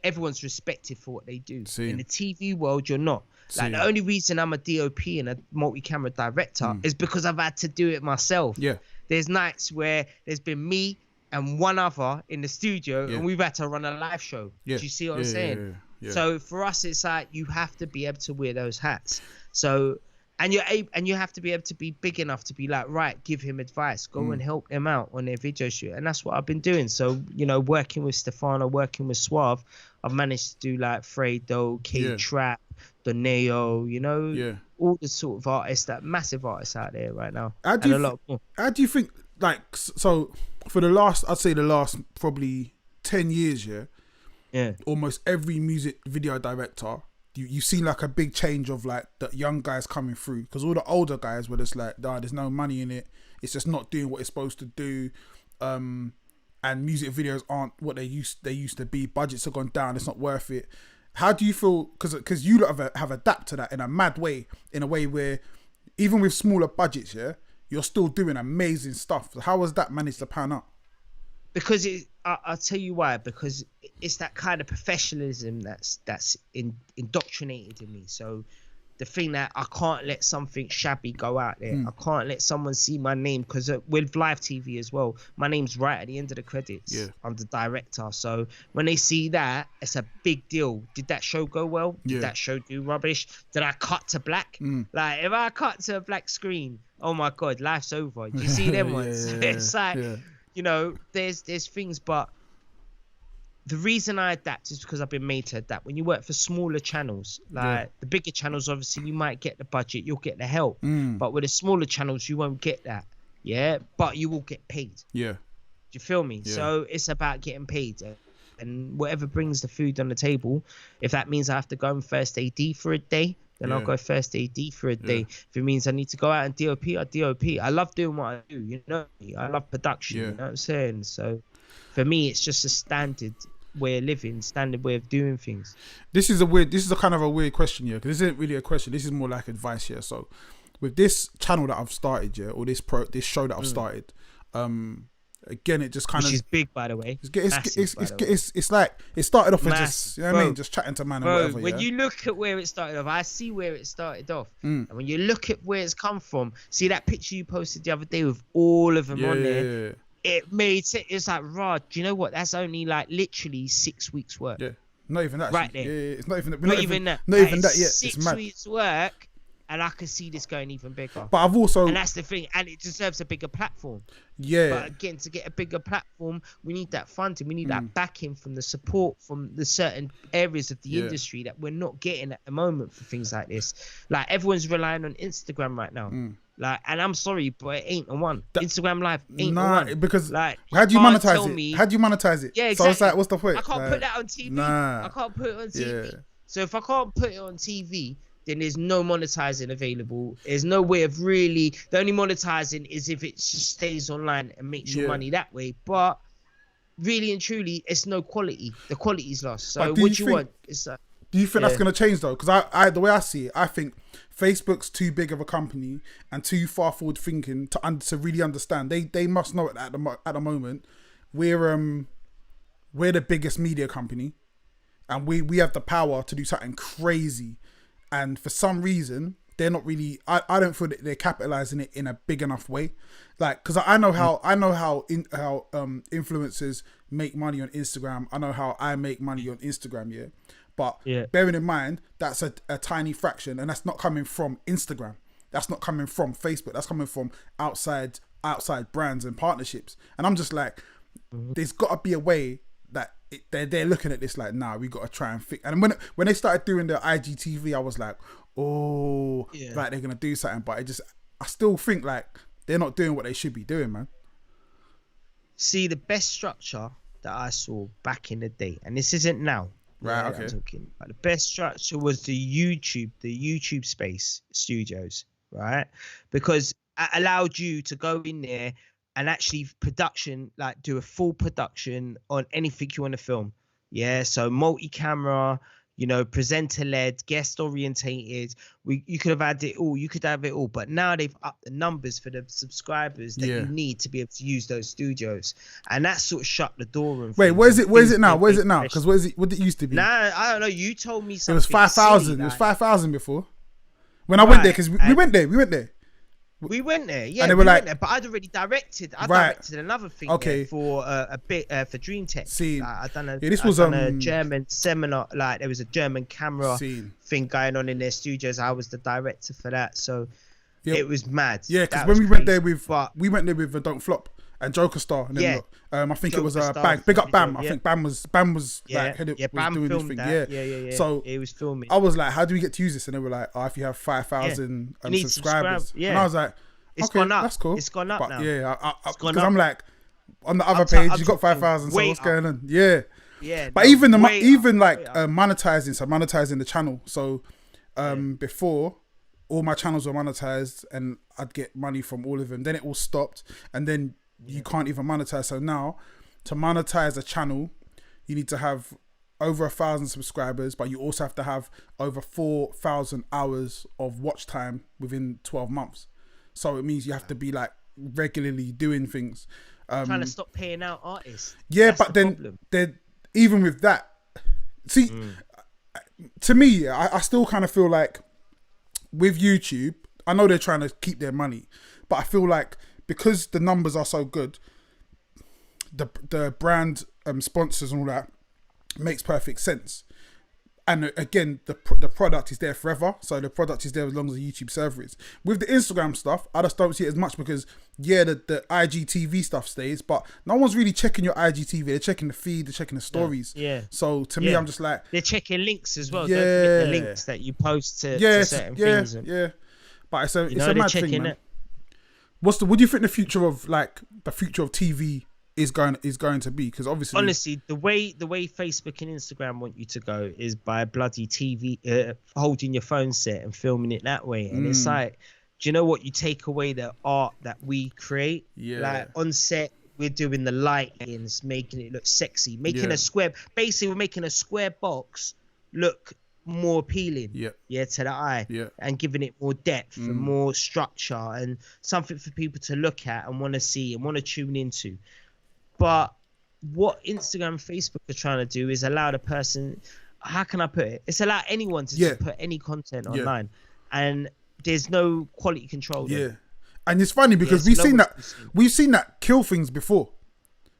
everyone's respected for what they do. In the TV world, you're not. Like the only reason I'm a DOP and a multi-camera director is because I've had to do it myself. Yeah. There's nights where there's been me and one other in the studio and we've had to run a live show. Yeah. Do you see what I'm saying? Yeah. So for us, it's like you have to be able to wear those hats. So and you have to be able to be big enough to be like, right, give him advice, go and help them out on their video shoot, and that's what I've been doing. So working with Stefano, working with Suave, I've managed to do like Fredo, K-Trap, Doneo, all the sort of artists, that massive artists out there right now, and a lot more. How do you think, like, so for the last probably 10 years, almost every music video director, you've seen like a big change of like the young guys coming through, because all the older guys were just like, there's no money in it, it's just not doing what it's supposed to do, and music videos aren't what they used to be, budgets have gone down, it's not worth it. How do you feel, because you lot have adapted to that in a mad way, in a way where even with smaller budgets, you're still doing amazing stuff. So how has that managed to pan out? Because I'll tell you why. Because it's that kind of professionalism that's indoctrinated in me. So the thing that I can't let something shabby go out there. I can't let someone see my name, because with live TV as well, my name's right at the end of the credits. I'm the director. So when they see that, it's a big deal. Did that show go well? Did that show do rubbish? Did I cut to black? Like if I cut to a black screen, oh my God, life's over. Do you see them ones? It's like, there's things, but the reason I adapt is because I've been made to adapt. When you work for smaller channels, like the bigger channels, obviously you might get the budget, you'll get the help. But with the smaller channels, you won't get that. But you will get paid. Do you feel me? So it's about getting paid. And whatever brings the food on the table, if that means I have to go in first AD for a day, then I'll go first AD for a day. If it means I need to go out and DOP, I DOP. I love doing what I do, I love production, you know what I'm saying? So for me, it's just a standard way of living, standard way of doing things. This is a kind of a weird question, because this isn't really a question. This is more like advice, So with this channel that I've started, or this show that I've started, again, it just kind Which of is big, by the way. It's like it started off as just, what I mean, just chatting to man and whatever. When you look at where it started off, I see where it started off, and when you look at where it's come from, see that picture you posted the other day with all of them on there. It made sense. It's like, Rod, do you know what? That's only like literally 6 weeks work. Not even that. Right there. It's not even that. Not even that. Not even that yet. 6 weeks work, and I can see this going even bigger. But I've also, and that's the thing, and it deserves a bigger platform. But again, to get a bigger platform, we need that funding, we need that backing from the support from the certain areas of the industry that we're not getting at the moment for things like this. Like everyone's relying on Instagram right now. Like, and I'm sorry, but it ain't the one. Instagram Live ain't the one. Because like, how do you monetize it? How do you monetize it? Yeah, exactly. So it's like, what's the point? I can't put that on TV. I can't put it on TV. So if I can't put it on TV, then there's no monetizing available. There's no way of really. The only monetizing is if it just stays online and makes your money that way. But really and truly, it's no quality. The quality's lost. So what you want is like. Do you think that's going to change though? Because I, the way I see it, I think Facebook's too big of a company and too far forward thinking to really understand. They must know it at the moment. We're the biggest media company, and we have the power to do something crazy. And for some reason, they're not really. I don't feel that they're capitalizing it in a big enough way. Like, because I know how influencers make money on Instagram. I know how I make money on Instagram. But bearing in mind, that's a tiny fraction, and that's not coming from Instagram. That's not coming from Facebook. That's coming from outside brands and partnerships. And I'm just like, there's got to be a way that they're looking at this like, nah, we got to try and fix. And when they started doing the IGTV, I was like, like they're gonna do something. But I still think like they're not doing what they should be doing, man. See, the best structure that I saw back in the day, and this isn't now. Right, okay. I'm talking. But the best structure was the YouTube space studios, right? Because it allowed you to go in there and actually like do a full production on anything you want to film. Yeah, so multi-camera, presenter-led, guest-orientated. You could have had it all. You could have it all. But now they've upped the numbers for the subscribers that you need to be able to use those studios, and that sort of shut the door. And wait, where's it? Where's it now? Where's it now? Because what did it used to be? Nah, I don't know. You told me something. It was 5,000. It was 5,000 before. When I went there, because we went there. We went there, yeah. And they were like, but I'd already directed. I directed another thing for a bit for Dream Tech. I'd done a German seminar. Like there was a German camera thing going on in their studios. I was the director for that, so it was mad. Yeah, because when we went there with Don't Flop and Joker Star, and then I think Joker it was Bang. Big up Bam. I think Bam was like headed was doing this thing. Yeah. So it was filming. I was like, how do we get to use this? And they were like, if you have 5,000 subscribers. And I was like, it's gone up. That's cool. It's gone up now. Yeah, because I'm like, on the other page, you got 5,000. So what's going on? Yeah. Yeah. But even monetizing the channel. So before, all my channels were monetized and I'd get money from all of them. Then it all stopped, and then you can't even monetize. So now, to monetize a channel, you need to have over 1,000 subscribers, but you also have to have over 4,000 hours of watch time within 12 months. So it means you have to be like regularly doing things. Trying to stop paying out artists. Yeah, that's but then even with that, see, to me, I still kind of feel like with YouTube, I know they're trying to keep their money, but I feel like because the numbers are so good, the brand sponsors and all that makes perfect sense. And again, the product is there forever. So the product is there as long as the YouTube server is. With the Instagram stuff, I just don't see it as much because, the IGTV stuff stays, but no one's really checking your IGTV. They're checking the feed, they're checking the stories. Yeah. So to me, I'm just like... They're checking links as well. Yeah. Don't forget the links that you post to certain things. Yeah. But it's a mad thing, man. What do you think the future of TV is going to be? Because obviously, honestly, the way Facebook and Instagram want you to go is by bloody TV, holding your phone set and filming it that way. And it's like, do you know what? You take away the art that we create. Yeah. Like on set, we're doing the lightings, making it look sexy, making a square. Basically, we're making a square box look more appealing to the eye, and giving it more depth and more structure and something for people to look at and want to see and want to tune into. But what Instagram and Facebook are trying to do is allow the person, how can I put it? It's allow anyone to just put any content online, and there's no quality control there. Yeah, and it's funny because we've seen that kill things before.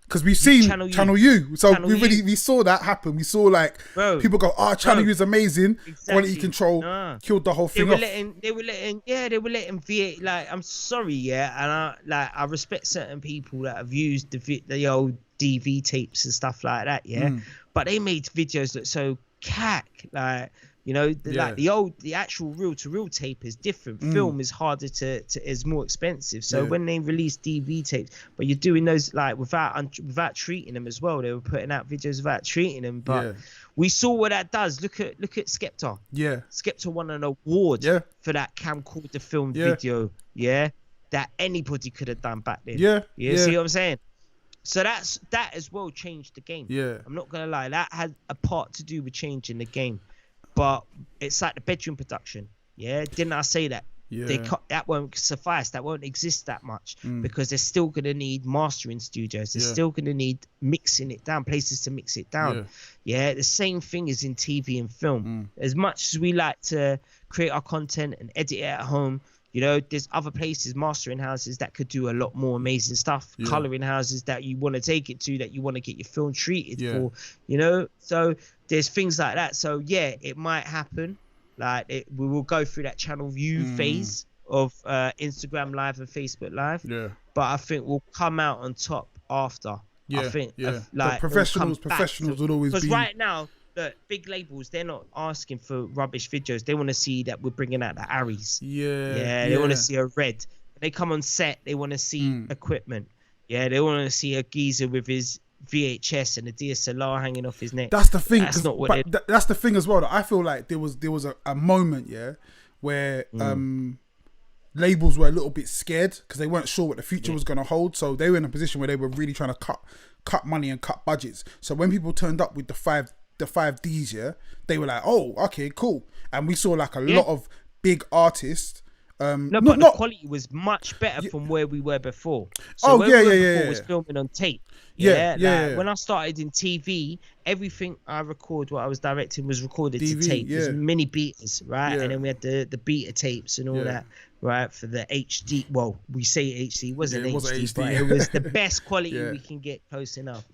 Because we've seen Channel U. So we saw that happen. We saw like people go, Channel U is amazing. Exactly. Quality control killed the whole thing off. They were letting V8, like, I'm sorry, and I respect certain people that have used the old DV tapes and stuff like that, but they made videos look so cack, like, like the actual reel-to-reel tape is different. Film is harder is more expensive. So when they release DV tapes, but you're doing those like without treating them as well. They were putting out videos without treating them. But we saw what that does. Look at Skepta. Yeah, Skepta won an award for that camcorder film video. Yeah, that anybody could have done back then. Yeah. See what I'm saying? So that as well changed the game. Yeah, I'm not gonna lie. That had a part to do with changing the game. But it's like the bedroom production. Yeah, didn't I say that? Yeah. That won't suffice. That won't exist that much because they're still going to need mastering studios. They're still going to need mixing it down, places to mix it down. Yeah, the same thing is in TV and film. As much as we like to create our content and edit it at home, there's other places, mastering houses that could do a lot more amazing stuff. Colouring houses that you want to take it to, that you want to get your film treated for, So there's things like that. So it might happen. Like we will go through that channel view phase of Instagram Live and Facebook Live. Yeah. But I think we'll come out on top after. Yeah. I think like professionals would always be. Because right now, look, big labels, they're not asking for rubbish videos. They want to see that we're bringing out the Aries. Yeah. They want to see a red. They come on set, they want to see equipment. Yeah, they want to see a geezer with his VHS and a DSLR hanging off his neck. That's the thing. That's not what that's the thing as well. That I feel like there was a moment, where labels were a little bit scared because they weren't sure what the future was going to hold. So they were in a position where they were really trying to cut money and cut budgets. So when people turned up with the 5Ds, yeah, they were like, oh, okay, cool. And we saw like a lot of big artists. No, but the quality was much better from where we were before. So where we were before was filming on tape. When I started in TV, everything I record, what I was directing, was recorded to tape. There's mini beaters, right? And then we had the beta tapes and all that, right? For the HD. Well, we say HD, it wasn't HD, but it was the best quality we can get close enough.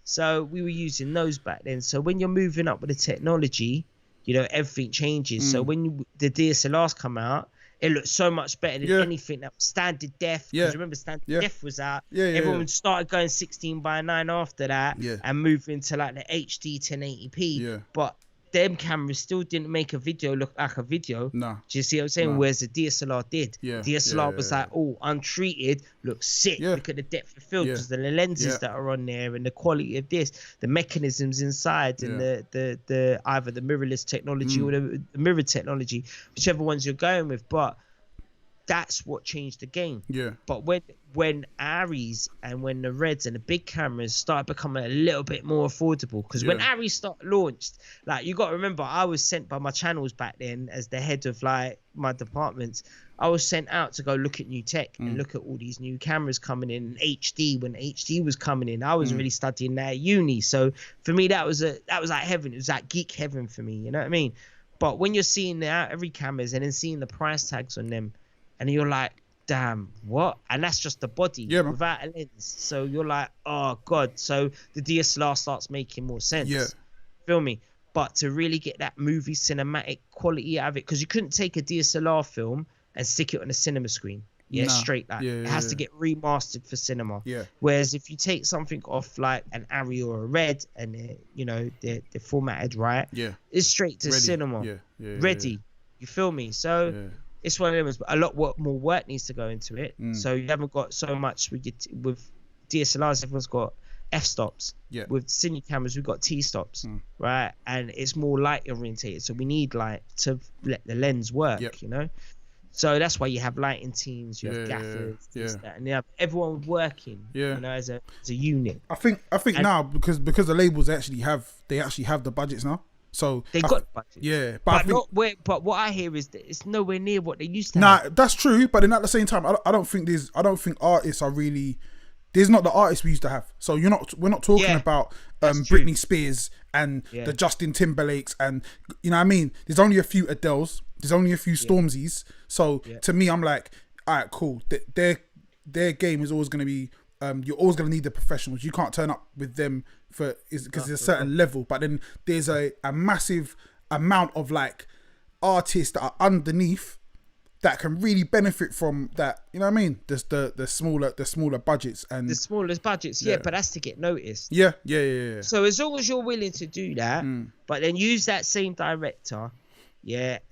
So we were using those back then. So when you're moving up with the technology, you know, everything changes. So when the DSLRs come out, it looked so much better than anything that was standard def. Because remember, standard def was out. Everyone started going 16:9 after that and moving to like the HD 1080p. But them cameras still didn't make a video look like a video. No. Do you see what I'm saying? Whereas the DSLR did. DSLR was like, oh, untreated, looks sick. Look at the depth of field, because the lenses that are on there and the quality of this, the mechanisms inside, and the either the mirrorless technology or the mirror technology, whichever ones you're going with. But that's what changed the game. But when Aries and when the Reds and the big cameras started becoming a little bit more affordable, because when Aries launched, like, you got to remember, I was sent by my channels back then as the head of like my departments. I was sent out to go look at new tech and look at all these new cameras coming in, and HD. When HD was coming in, I was really studying that at uni. So for me, that was like heaven. It was like geek heaven for me. You know what I mean? But when you're seeing the every cameras and then seeing the price tags on them, and you're like, damn, what? And that's just the body without a lens. So you're like, oh God. So the DSLR starts making more sense. Feel me? But to really get that movie cinematic quality out of it, because you couldn't take a DSLR film and stick it on a cinema screen. Straight like. It has to get remastered for cinema. Whereas if you take something off like an Arri or a Red and they're formatted right, it's straight to cinema. Ready. You feel me? So it's one of them. A lot more work needs to go into it. So you haven't got so much with DSLRs. Everyone's got f-stops. With cine cameras, we've got t-stops, right? And it's more light orientated. So we need light to let the lens work, you know. So that's why you have lighting teams, you have gaffers, this, that, and the other. Everyone working, you know, as a unit. I think now because the labels actually have the budgets now. So they got budget. But what I hear is that it's nowhere near what they used to have. That's true. But then at the same time, I don't think artists are really. There's not the artists we used to have. So we're not talking about Britney Spears and the Justin Timberlakes, and you know what I mean. There's only a few Adeles. There's only a few Stormzy's. So to me, I'm like, all right, cool. Their game is always going to be. You're always going to need the professionals. You can't turn up with them because there's a certain level. But then there's a massive amount of like artists that are underneath that can really benefit from that. You know what I mean? Just the smaller budgets and the smallest budgets. But that's to get noticed. Yeah. So as long as you're willing to do that, but then use that same director,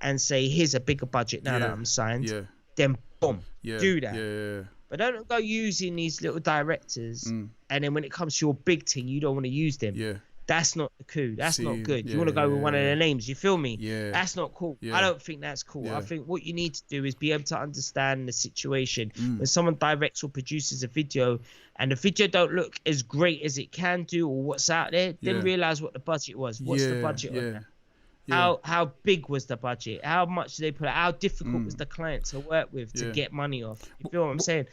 and say, here's a bigger budget now that I'm signed. Then boom, do that. But don't go using these little directors, and then when it comes to your big thing, you don't want to use them. That's not the coup. That's not good. You want to go with one of the names. You feel me? That's not cool. I don't think that's cool. I think what you need to do is be able to understand the situation. When someone directs or produces a video, and the video don't look as great as it can do, or what's out there, then realize what the budget was. What's the budget on that? How big was the budget? How much did they put out? How difficult was the client to work with to get money off? You feel what I'm saying?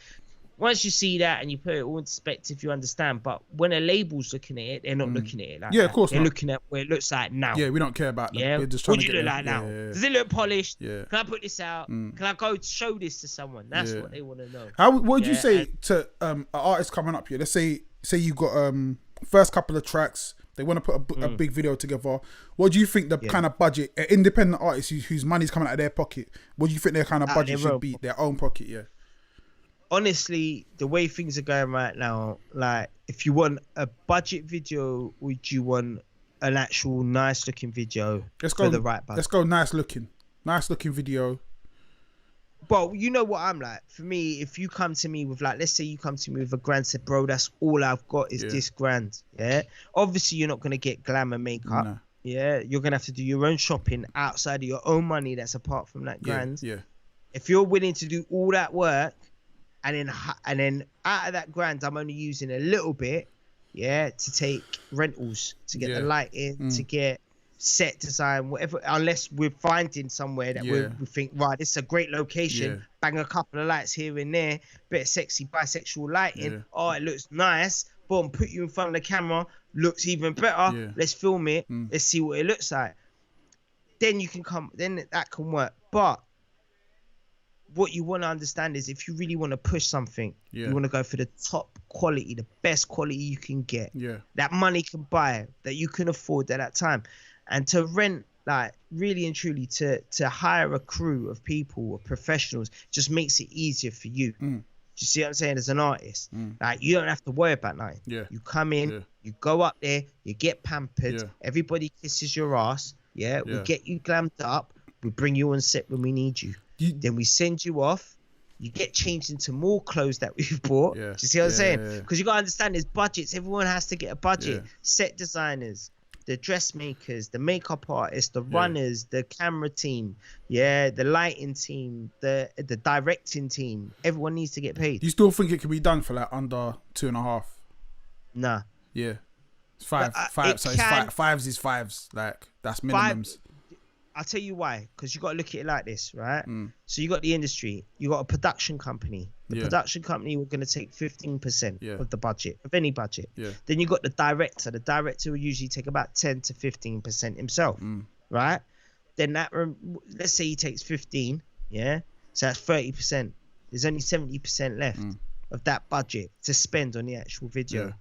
Once you see that and you put it all in perspective, you understand. But when a label's looking at it, they're not looking at it like that. Of course they're looking at where it looks like now. We don't care about that. We're just trying to get look like now? Does it look polished? Can I put this out? Can I go show this to someone? That's what they want to know. What would you say to an artist coming up here? Let's say you got first couple of tracks. They want to put a big video together. What do you think the kind of budget, an independent artist whose money's coming out of their pocket, what do you think their kind of budget should be? Their own pocket, Honestly, the way things are going right now, like, if you want a budget video, would you want an actual nice looking video for the right budget? Let's go nice looking video. But you know what I'm like. For me, if you come to me with, like, let's say you come to me with a grand, said, bro, that's all I've got is this grand. Obviously, you're not going to get glamour makeup. No. You're going to have to do your own shopping outside of your own money that's apart from that grand. If you're willing to do all that work, and then out of that grand, I'm only using a little bit, to take rentals, to get the lighting, to get set design, whatever, unless we're finding somewhere that we think, right, this is a great location, bang a couple of lights here and there, bit of sexy bisexual lighting, oh, it looks nice, boom, put you in front of the camera, looks even better, let's film it, let's see what it looks like. Then you can then that can work. But what you want to understand is, if you really want to push something, you want to go for the top quality, the best quality you can get, that money can buy, that you can afford at that time. And to rent, like, really and truly, to hire a crew of people, of professionals, just makes it easier for you. Do you see what I'm saying? As an artist, like, you don't have to worry about nothing. You come in, you go up there, you get pampered, everybody kisses your ass. We get you glammed up, we bring you on set when we need you. Then we send you off. You get changed into more clothes that we've bought. Do you see what I'm saying? Because you got to understand, there's budgets. Everyone has to get a budget. Set designers, the dressmakers, the makeup artists, the runners, the camera team, the lighting team, the directing team. Everyone needs to get paid. Do you still think it can be done for like under 2.5? Nah. Yeah. It's five. So it's fives is fives. Like, that's minimums. I'll tell you why, because you got to look at it like this, right? So you got the industry, you got a production company. The production company were going to take 15% of the budget, of any budget. Then you got the director. The director will usually take about 10 to 15% himself, right? Then let's say he takes 15, so that's 30%. There's only 70% left of that budget to spend on the actual video.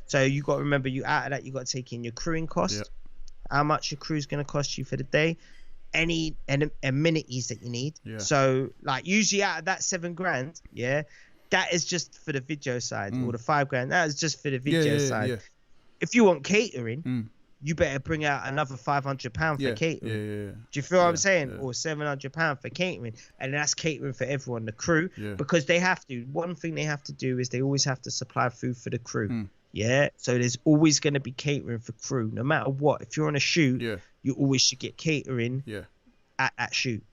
So you got to remember, you out of that, you got to take in your crewing cost. How much your crew's going to cost you for the day, any amenities that you need. So, like, usually out of that $7,000, that is just for the video side, or the $5,000. That is just for the video side. If you want catering, you better bring out another £500 for catering. Do you feel what I'm saying? Or £700 for catering, and that's catering for everyone, the crew, because they have to. One thing they have to do is they always have to supply food for the crew. So there's always going to be catering for crew, no matter what. If you're on a shoot, you always should get catering at that shoot.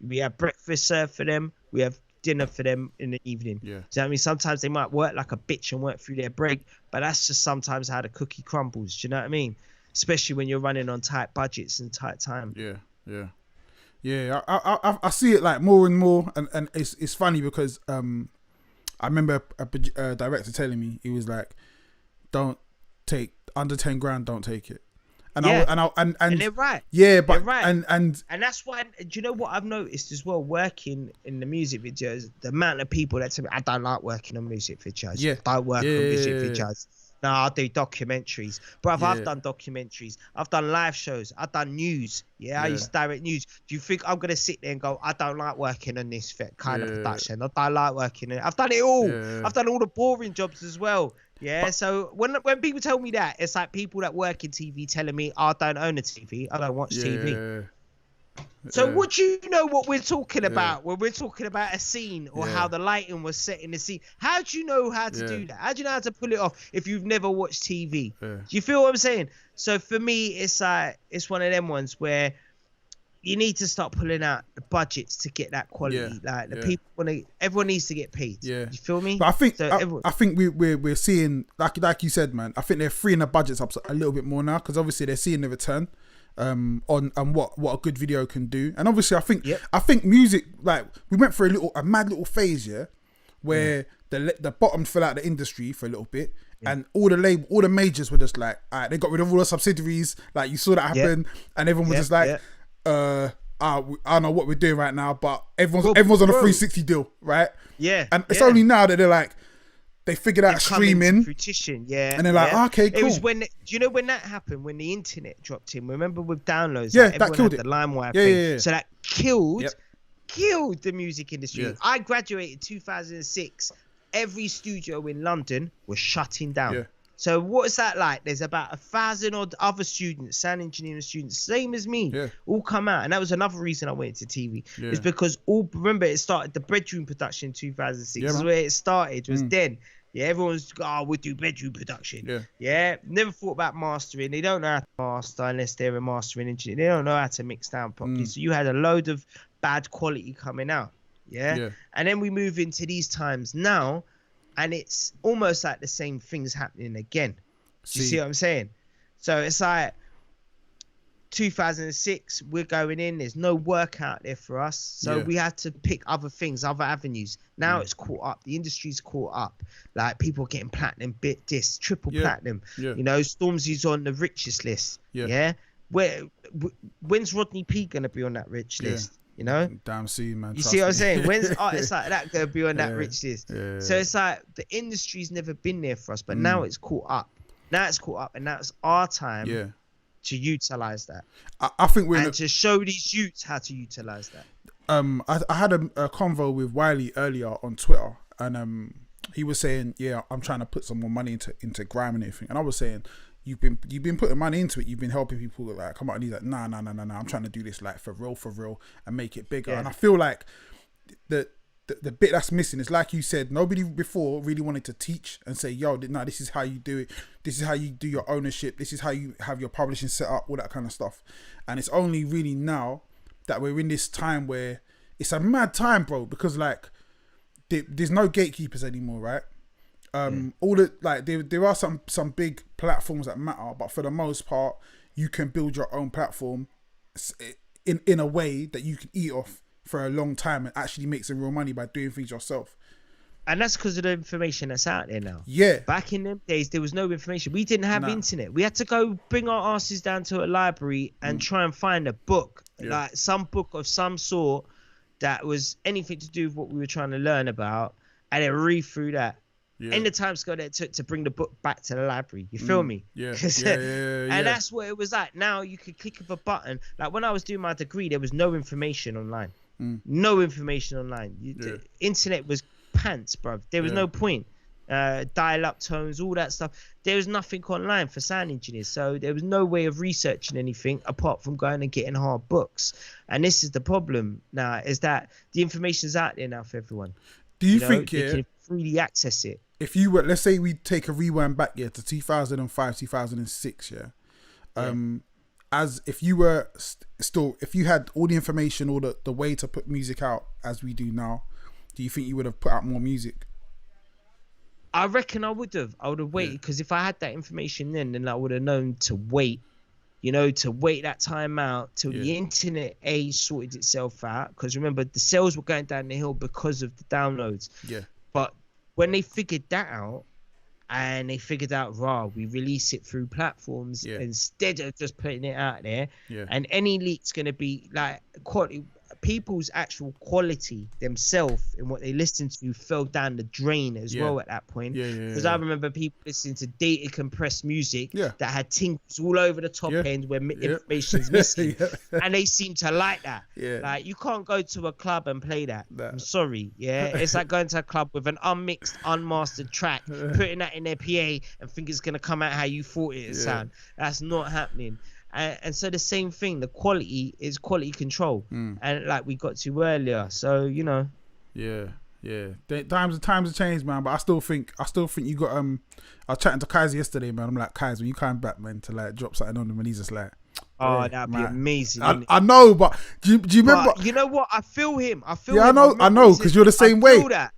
We have breakfast served for them, we have dinner for them in the evening. So I mean, sometimes they might work like a bitch and work through their break, but that's just sometimes how the cookie crumbles. Do you know what I mean? Especially when you're running on tight budgets and tight time. I see it like more and more, and it's funny because I remember a director telling me, he was like, don't take under 10 grand, don't take it. And and they're right. But they're right. And that's why, do you know what I've noticed as well, working in the music videos, the amount of people that tell me, I don't like working on music videos. I don't work on music videos. No, I do documentaries. Bruv, I've done documentaries. I've done live shows. I've done news. I used to direct news. Do you think I'm going to sit there and go, I don't like working on this kind of production? I don't like working on it. I've done it all. I've done all the boring jobs as well. So when people tell me that, it's like people that work in TV telling me, I don't own a TV. I don't watch TV. So what do you know what we're talking about when we're talking about a scene, or how the lighting was set in the scene? How do you know how to do that? How do you know how to pull it off if you've never watched TV? Do you feel what I'm saying? So for me, it's like, it's one of them ones where you need to start pulling out the budgets to get that quality. Like, the people everyone needs to get paid. You feel me? But I think I think we're seeing, like you said, man. I think they're freeing the budgets up a little bit more now, because obviously they're seeing the return on what a good video can do. And obviously I think music, like, we went for a mad little phase where the bottom fell out of the industry for a little bit. And all the majors were just like, all right, they got rid of all the subsidiaries. Like, you saw that happen, and everyone was just like, I don't know what we're doing right now, but everyone's on a 360 deal, right? And it's only now that they're like, they figured out streaming, fruition, and they're like, okay, cool. It was when, do you know when that happened? When the internet dropped in. Remember with downloads? That killed it. The LimeWire thing. So that killed the music industry. I graduated 2006. Every studio in London was shutting down. So what is that like? There's about 1,000 odd other students, sound engineering students, same as me, all come out. And that was another reason I went into TV. It's because remember, it started, the bedroom production in 2006. This is where it started, was then. Everyone's, we'll do bedroom production. Never thought about mastering. They don't know how to master unless they're a mastering engineer. They don't know how to mix down properly. So you had a load of bad quality coming out. Yeah. And then we move into these times now, and it's almost like the same things happening again. Do you see what I'm saying? So it's like 2006, we're going in, there's no work out there for us, so we had to pick other things, other avenues. Now it's caught up, the industry's caught up, like people getting platinum, bit disc, triple platinum. You know, Stormzy's on the richest list. When's Rodney P gonna be on that rich list? You know, damn soon, man. You see what I'm saying? When's artists like that gonna be on that rich list? So it's like the industry's never been there for us, but now it's caught up. Now it's caught up, and now it's our time to utilize that. I think we're to show these youths how to utilize that. I had a convo with Wiley earlier on Twitter, and he was saying, I'm trying to put some more money into grime and everything, and I was saying, you've been putting money into it, you've been helping people like come out, and he's like, nah, I'm trying to do this like for real and make it bigger. And I feel like the bit that's missing is, like you said, nobody before really wanted to teach and say, yo, no, this is how you do it, this is how you do your ownership, this is how you have your publishing set up, all that kind of stuff. And it's only really now that we're in this time where it's a mad time, bro, because like there's no gatekeepers anymore, right? All the like there are some big platforms that matter, but for the most part you can build your own platform in a way that you can eat off for a long time and actually make some real money by doing things yourself. And that's because of the information that's out there now. Back in them days, there was no information. We didn't have internet. We had to go bring our asses down to a library and try and find a book, like some book of some sort that was anything to do with what we were trying to learn about, and then read through that. And the time scale that it took to bring the book back to the library. You feel me? And that's what it was like. Now you could click of a button. Like when I was doing my degree, there was no information online. No information online. The internet was pants, bruv. There was no point. Dial-up tones, all that stuff. There was nothing online for sound engineers, so there was no way of researching anything apart from going and getting hard books. And this is the problem now, is that the information's out there now for everyone. Do you think they can freely access it? If you were, let's say we take a rewind back to 2005, 2006, as if you were still, if you had all the information or the way to put music out as we do now, do you think you would have put out more music? I reckon I would have waited, because if I had that information then I would have known to wait, to wait that time out till the internet sorted itself out. Because remember, the sales were going down the hill because of the downloads. But when they figured that out, and they figured out, we release it through platforms instead of just putting it out there. And any leak's going to be like quality. People's actual quality themselves and what they listen to fell down the drain as well at that point. Because I remember people listening to data compressed music that had tinkles all over the top end where information's missing, and they seem to like that. Like you can't go to a club and play that. I'm sorry. It's like going to a club with an unmixed, unmastered track, putting that in their PA and think it's gonna come out how you thought it would sound. That's not happening. And so the same thing, the quality is quality control, and like we got to earlier. So times have changed, man. But I still think you got I was chatting to Kaiser yesterday, man. I'm like, Kaiser, when you come back, man, to like drop something on them, and he's just like, that'd be amazing. I know, but do you remember? But you know what? I feel him. I know, because you're the same way. That.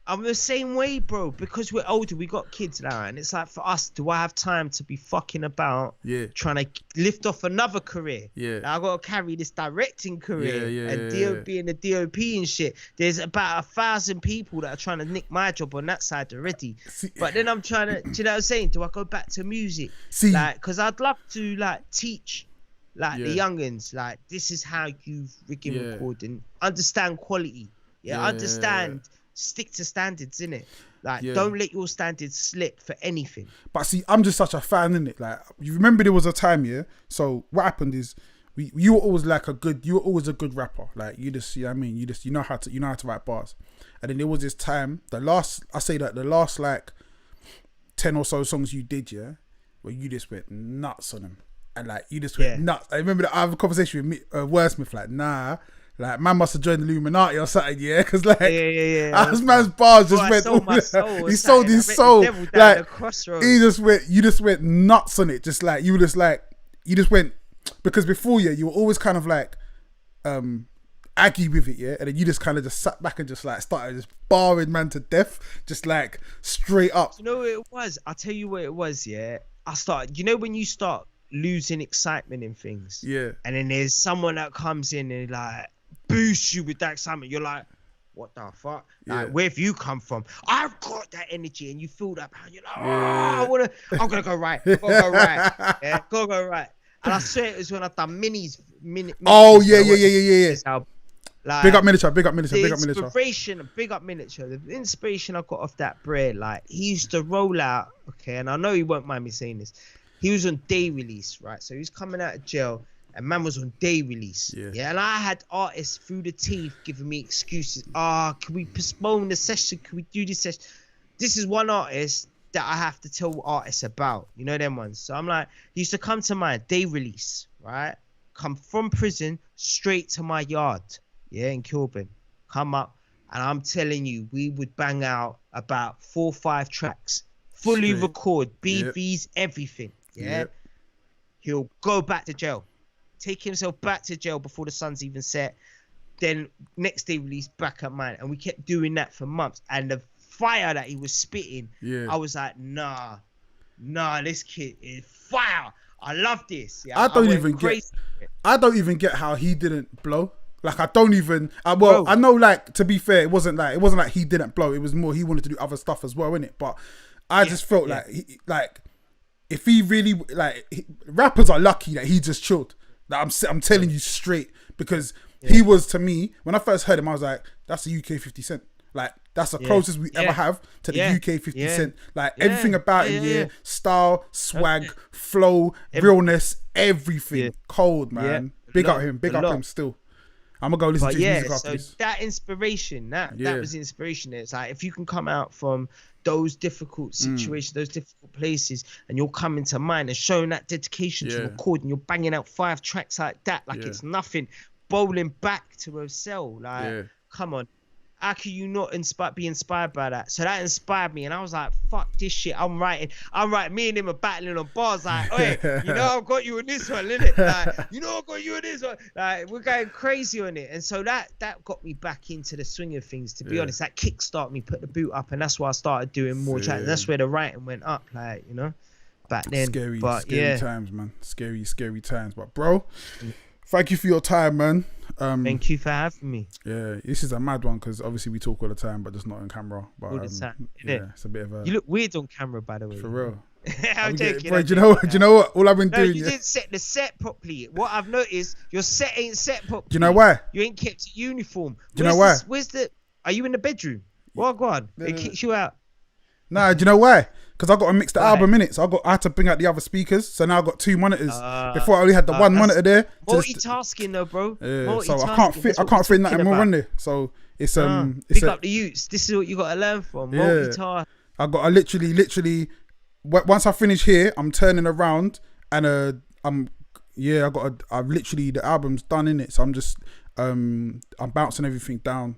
I'm the same way, bro, because we're older, we got kids now, and it's like, for us, do I have time to be fucking about trying to lift off another career? Like, I got to carry this directing career and being a DOP and shit. There's about 1,000 people that are trying to nick my job on that side already. But then I'm trying to, do you know what I'm saying? Do I go back to music? Like, because I'd love to like teach like the youngins, like, this is how you freaking record and understand quality. Understand. Stick to standards, innit? Like, don't let your standards slip for anything. But see, I'm just such a fan, innit? Like, you remember there was a time, so what happened is you were always a good rapper. Like, you just, you know what I mean? You know how to write bars. And then there was this time, the last like 10 or so songs you did, where you just went nuts on them. And like, you just went nuts. I remember that I have a conversation with Wordsmith, like, nah, like, man must have joined the Illuminati or something, because like, as man's bars just went, he sold his soul. Like, you just went nuts on it. Just like, you went, because before you were always kind of like, aggy with it, yeah, and then you just kind of just sat back and just like started just barring man to death, just like straight up. You know what it was? I'll tell you what it was, yeah. I started, you know, when you start losing excitement in things, yeah, and then there's someone that comes in and like boosts you with that excitement, you're like, what the fuck? Like, where have you come from? I've got that energy, and you feel that power. You're like, I'm gonna go right. I'm gonna go right. Yeah, go right. And I swear it was when I've done minis. Oh yeah. Like, big up miniature. Big up the miniature. inspiration, big up miniature. The inspiration I got off that bread, like he used to roll out. Okay, and I know he won't mind me saying this. He was on day release, right? So he was coming out of jail. And man was on day release. Yeah. And I had artists through the teeth giving me excuses. Can we postpone the session? Can we do this session? This is one artist that I have to tell artists about. You know them ones. So I'm like, he used to come to my day release, right? Come from prison straight to my yard, yeah, in Kilburn. Come up, and I'm telling you, we would bang out about 4 or 5 tracks, fully record, BVs, everything, yeah? Yep. He'll go back to jail. Take himself back to jail before the sun's even set. Then next day release back at mine. And we kept doing that for months. And the fire that he was spitting, I was like, nah, this kid is fire. I love this. Yeah, I don't even get how he didn't blow. Like I don't even I know, like, to be fair, it wasn't like he didn't blow. It was more he wanted to do other stuff as well, innit? But I just felt like if he really rappers are lucky that he just chilled. Like, I'm telling you straight, because he was, to me, when I first heard him, I was like, that's the UK 50 Cent. Like, that's the closest we ever have to the UK 50 Cent. Like, everything about him, style, swag, flow, realness, everything. Cold, man. Big up him still. I'm gonna go listen to his music after this. That inspiration, that was inspiration. It's like, if you can come out from those difficult situations, those difficult places, and you're coming to mine and showing that dedication to recording, you're banging out 5 tracks like that, like it's nothing, bowling back to a cell. Like, come on. How can you not be inspired by that? So that inspired me, and I was like, fuck this shit. I'm writing. Me and him are battling on bars. Like, hey, you know, I've got you in this one, innit? Like, you know, I've got you in this one. Like, we're going crazy on it. And so that got me back into the swing of things, to be honest. That kickstart me, put the boot up, and that's why I started doing more tracks. That's where the writing went up, like, you know, back then. Scary times, man. Scary times. But, bro, thank you for your time, man. Thank you for having me. Yeah, this is a mad one, because obviously we talk all the time, but just not on camera. But all the time. It's a bit of a... You look weird on camera, by the way. For real. I'm joking. Bro, do you know what? All I've been doing... You didn't set the set properly. What I've noticed, your set ain't set properly. Do you know why? You ain't kept a uniform. Do you know why? Are you in the bedroom? Well, go on. It kicks you out. Nah, do you know why? Because I got to mix the album in it, so I had to bring out the other speakers. So now I got 2 monitors. Before I only had the one monitor there. Multitasking though, bro. Yeah, so I can't fit nothing more on there. So it's pick up the youths. This is what you got to learn from. Multitask. I literally once I finish here, I'm turning around and I've literally, the album's done in it. So I'm just I'm bouncing everything down,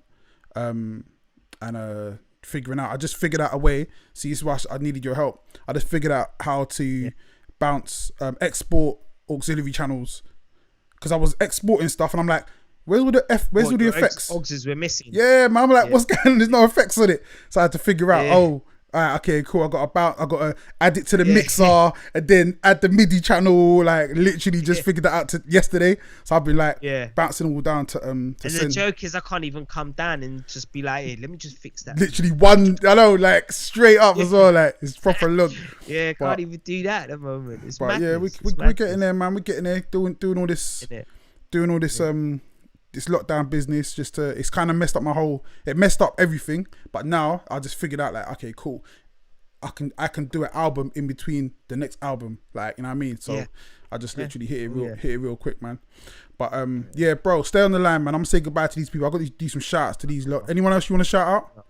and figuring out. I just figured out a way. See, this is why I needed your help. I just figured out how to bounce, export auxiliary channels, because I was exporting stuff and I'm like, where's all the effects? Auxes were missing. Yeah, man. I'm like, what's going on? There's no effects on it. So I had to figure out. Alright, okay, cool. I got to add it to the mixer and then add the MIDI channel. Like, literally just figured that out yesterday. So I've been like bouncing all down to and the joke is, I can't even come down and just be like, hey, let me just fix that. Literally like straight up as well. Like, it's proper look. Yeah, can't even do that at the moment. It's but madness. we're getting there, man. We're getting there. Doing all this. This lockdown business, it's kind of messed up it messed up everything. But now I just figured out, like, okay, cool, I can do an album in between the next album, like, you know what I mean? So I just literally hit it real quick, man. But bro, stay on the line, man. I'm gonna say goodbye to these people. I got to do some shouts to these lot. Anyone else you want to shout out?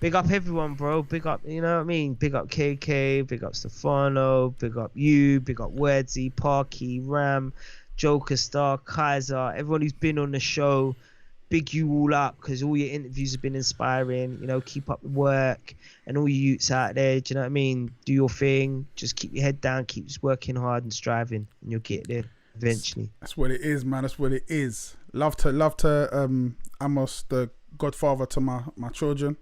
Big up everyone, bro. Big up, you know what I mean? Big up KK, big up Stefano, big up you, big up Wordsy, Parky, Ram, Joker Star, Kaiser, everyone who's been on the show. Big you all up, because all your interviews have been inspiring. You know, keep up the work, and all you youths out there, do you know what I mean? Do your thing. Just keep your head down, keep just working hard and striving, and you'll get there eventually. That's what it is, man. That's what it is. Love to Ahmos, the godfather to my children.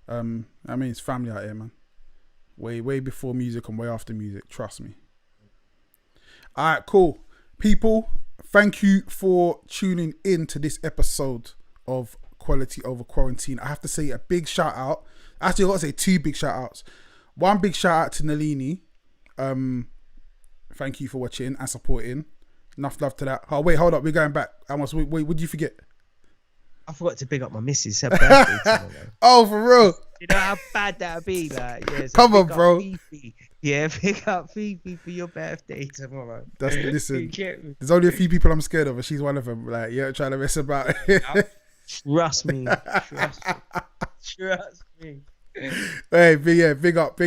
I mean, it's family out here, man. Way before music and way after music. Trust me. All right, cool. People, thank you for tuning in to this episode of Quality Over Quarantine. I have to say a big shout out. Actually, I got to say 2 big shout outs. One big shout out to Nalini. Thank you for watching and supporting. Enough love to that. Oh, wait, hold up. We're going back. Wait, what did you forget? I forgot to big up my missus. Her birthday tomorrow. Oh, for real? You know how bad that'd be? Like, yeah, so come on, bro. Fifi. Yeah, pick up Fifi for your birthday tomorrow. Listen, there's only a few people I'm scared of, and she's one of them. Like, yeah, trying to mess about. Trust me. Trust me. Hey, big up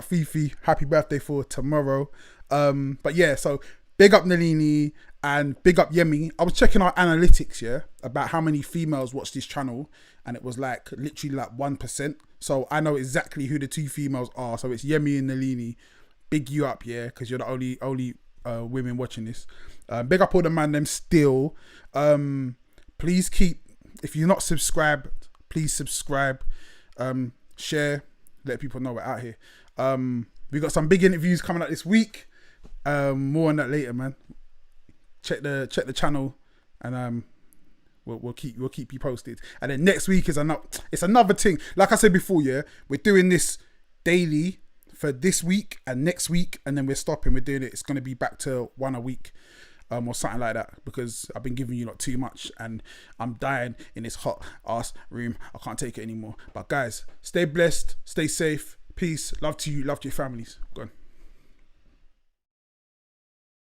Fifi. Happy birthday for tomorrow. But yeah, so big up Nalini and big up Yemi. I was checking our analytics, yeah, about how many females watch this channel, and it was like literally like 1%. So I know exactly who the 2 females are. So it's Yemi and Nalini. Big you up, yeah, because you're the only women watching this. Big up all the man them still. Please keep, if you're not subscribed, please subscribe. Share, let people know we're out here. We got some big interviews coming out this week. More on that later, man. Check the channel, and we'll keep you posted. And then next week is another thing. Like I said before, yeah, we're doing this daily for this week and next week, and then we're stopping. We're doing it. It's gonna be back to 1 a week, or something like that, because I've been giving you lot too much, and I'm dying in this hot ass room. I can't take it anymore. But guys, stay blessed, stay safe, peace, love to you, love to your families. Go on.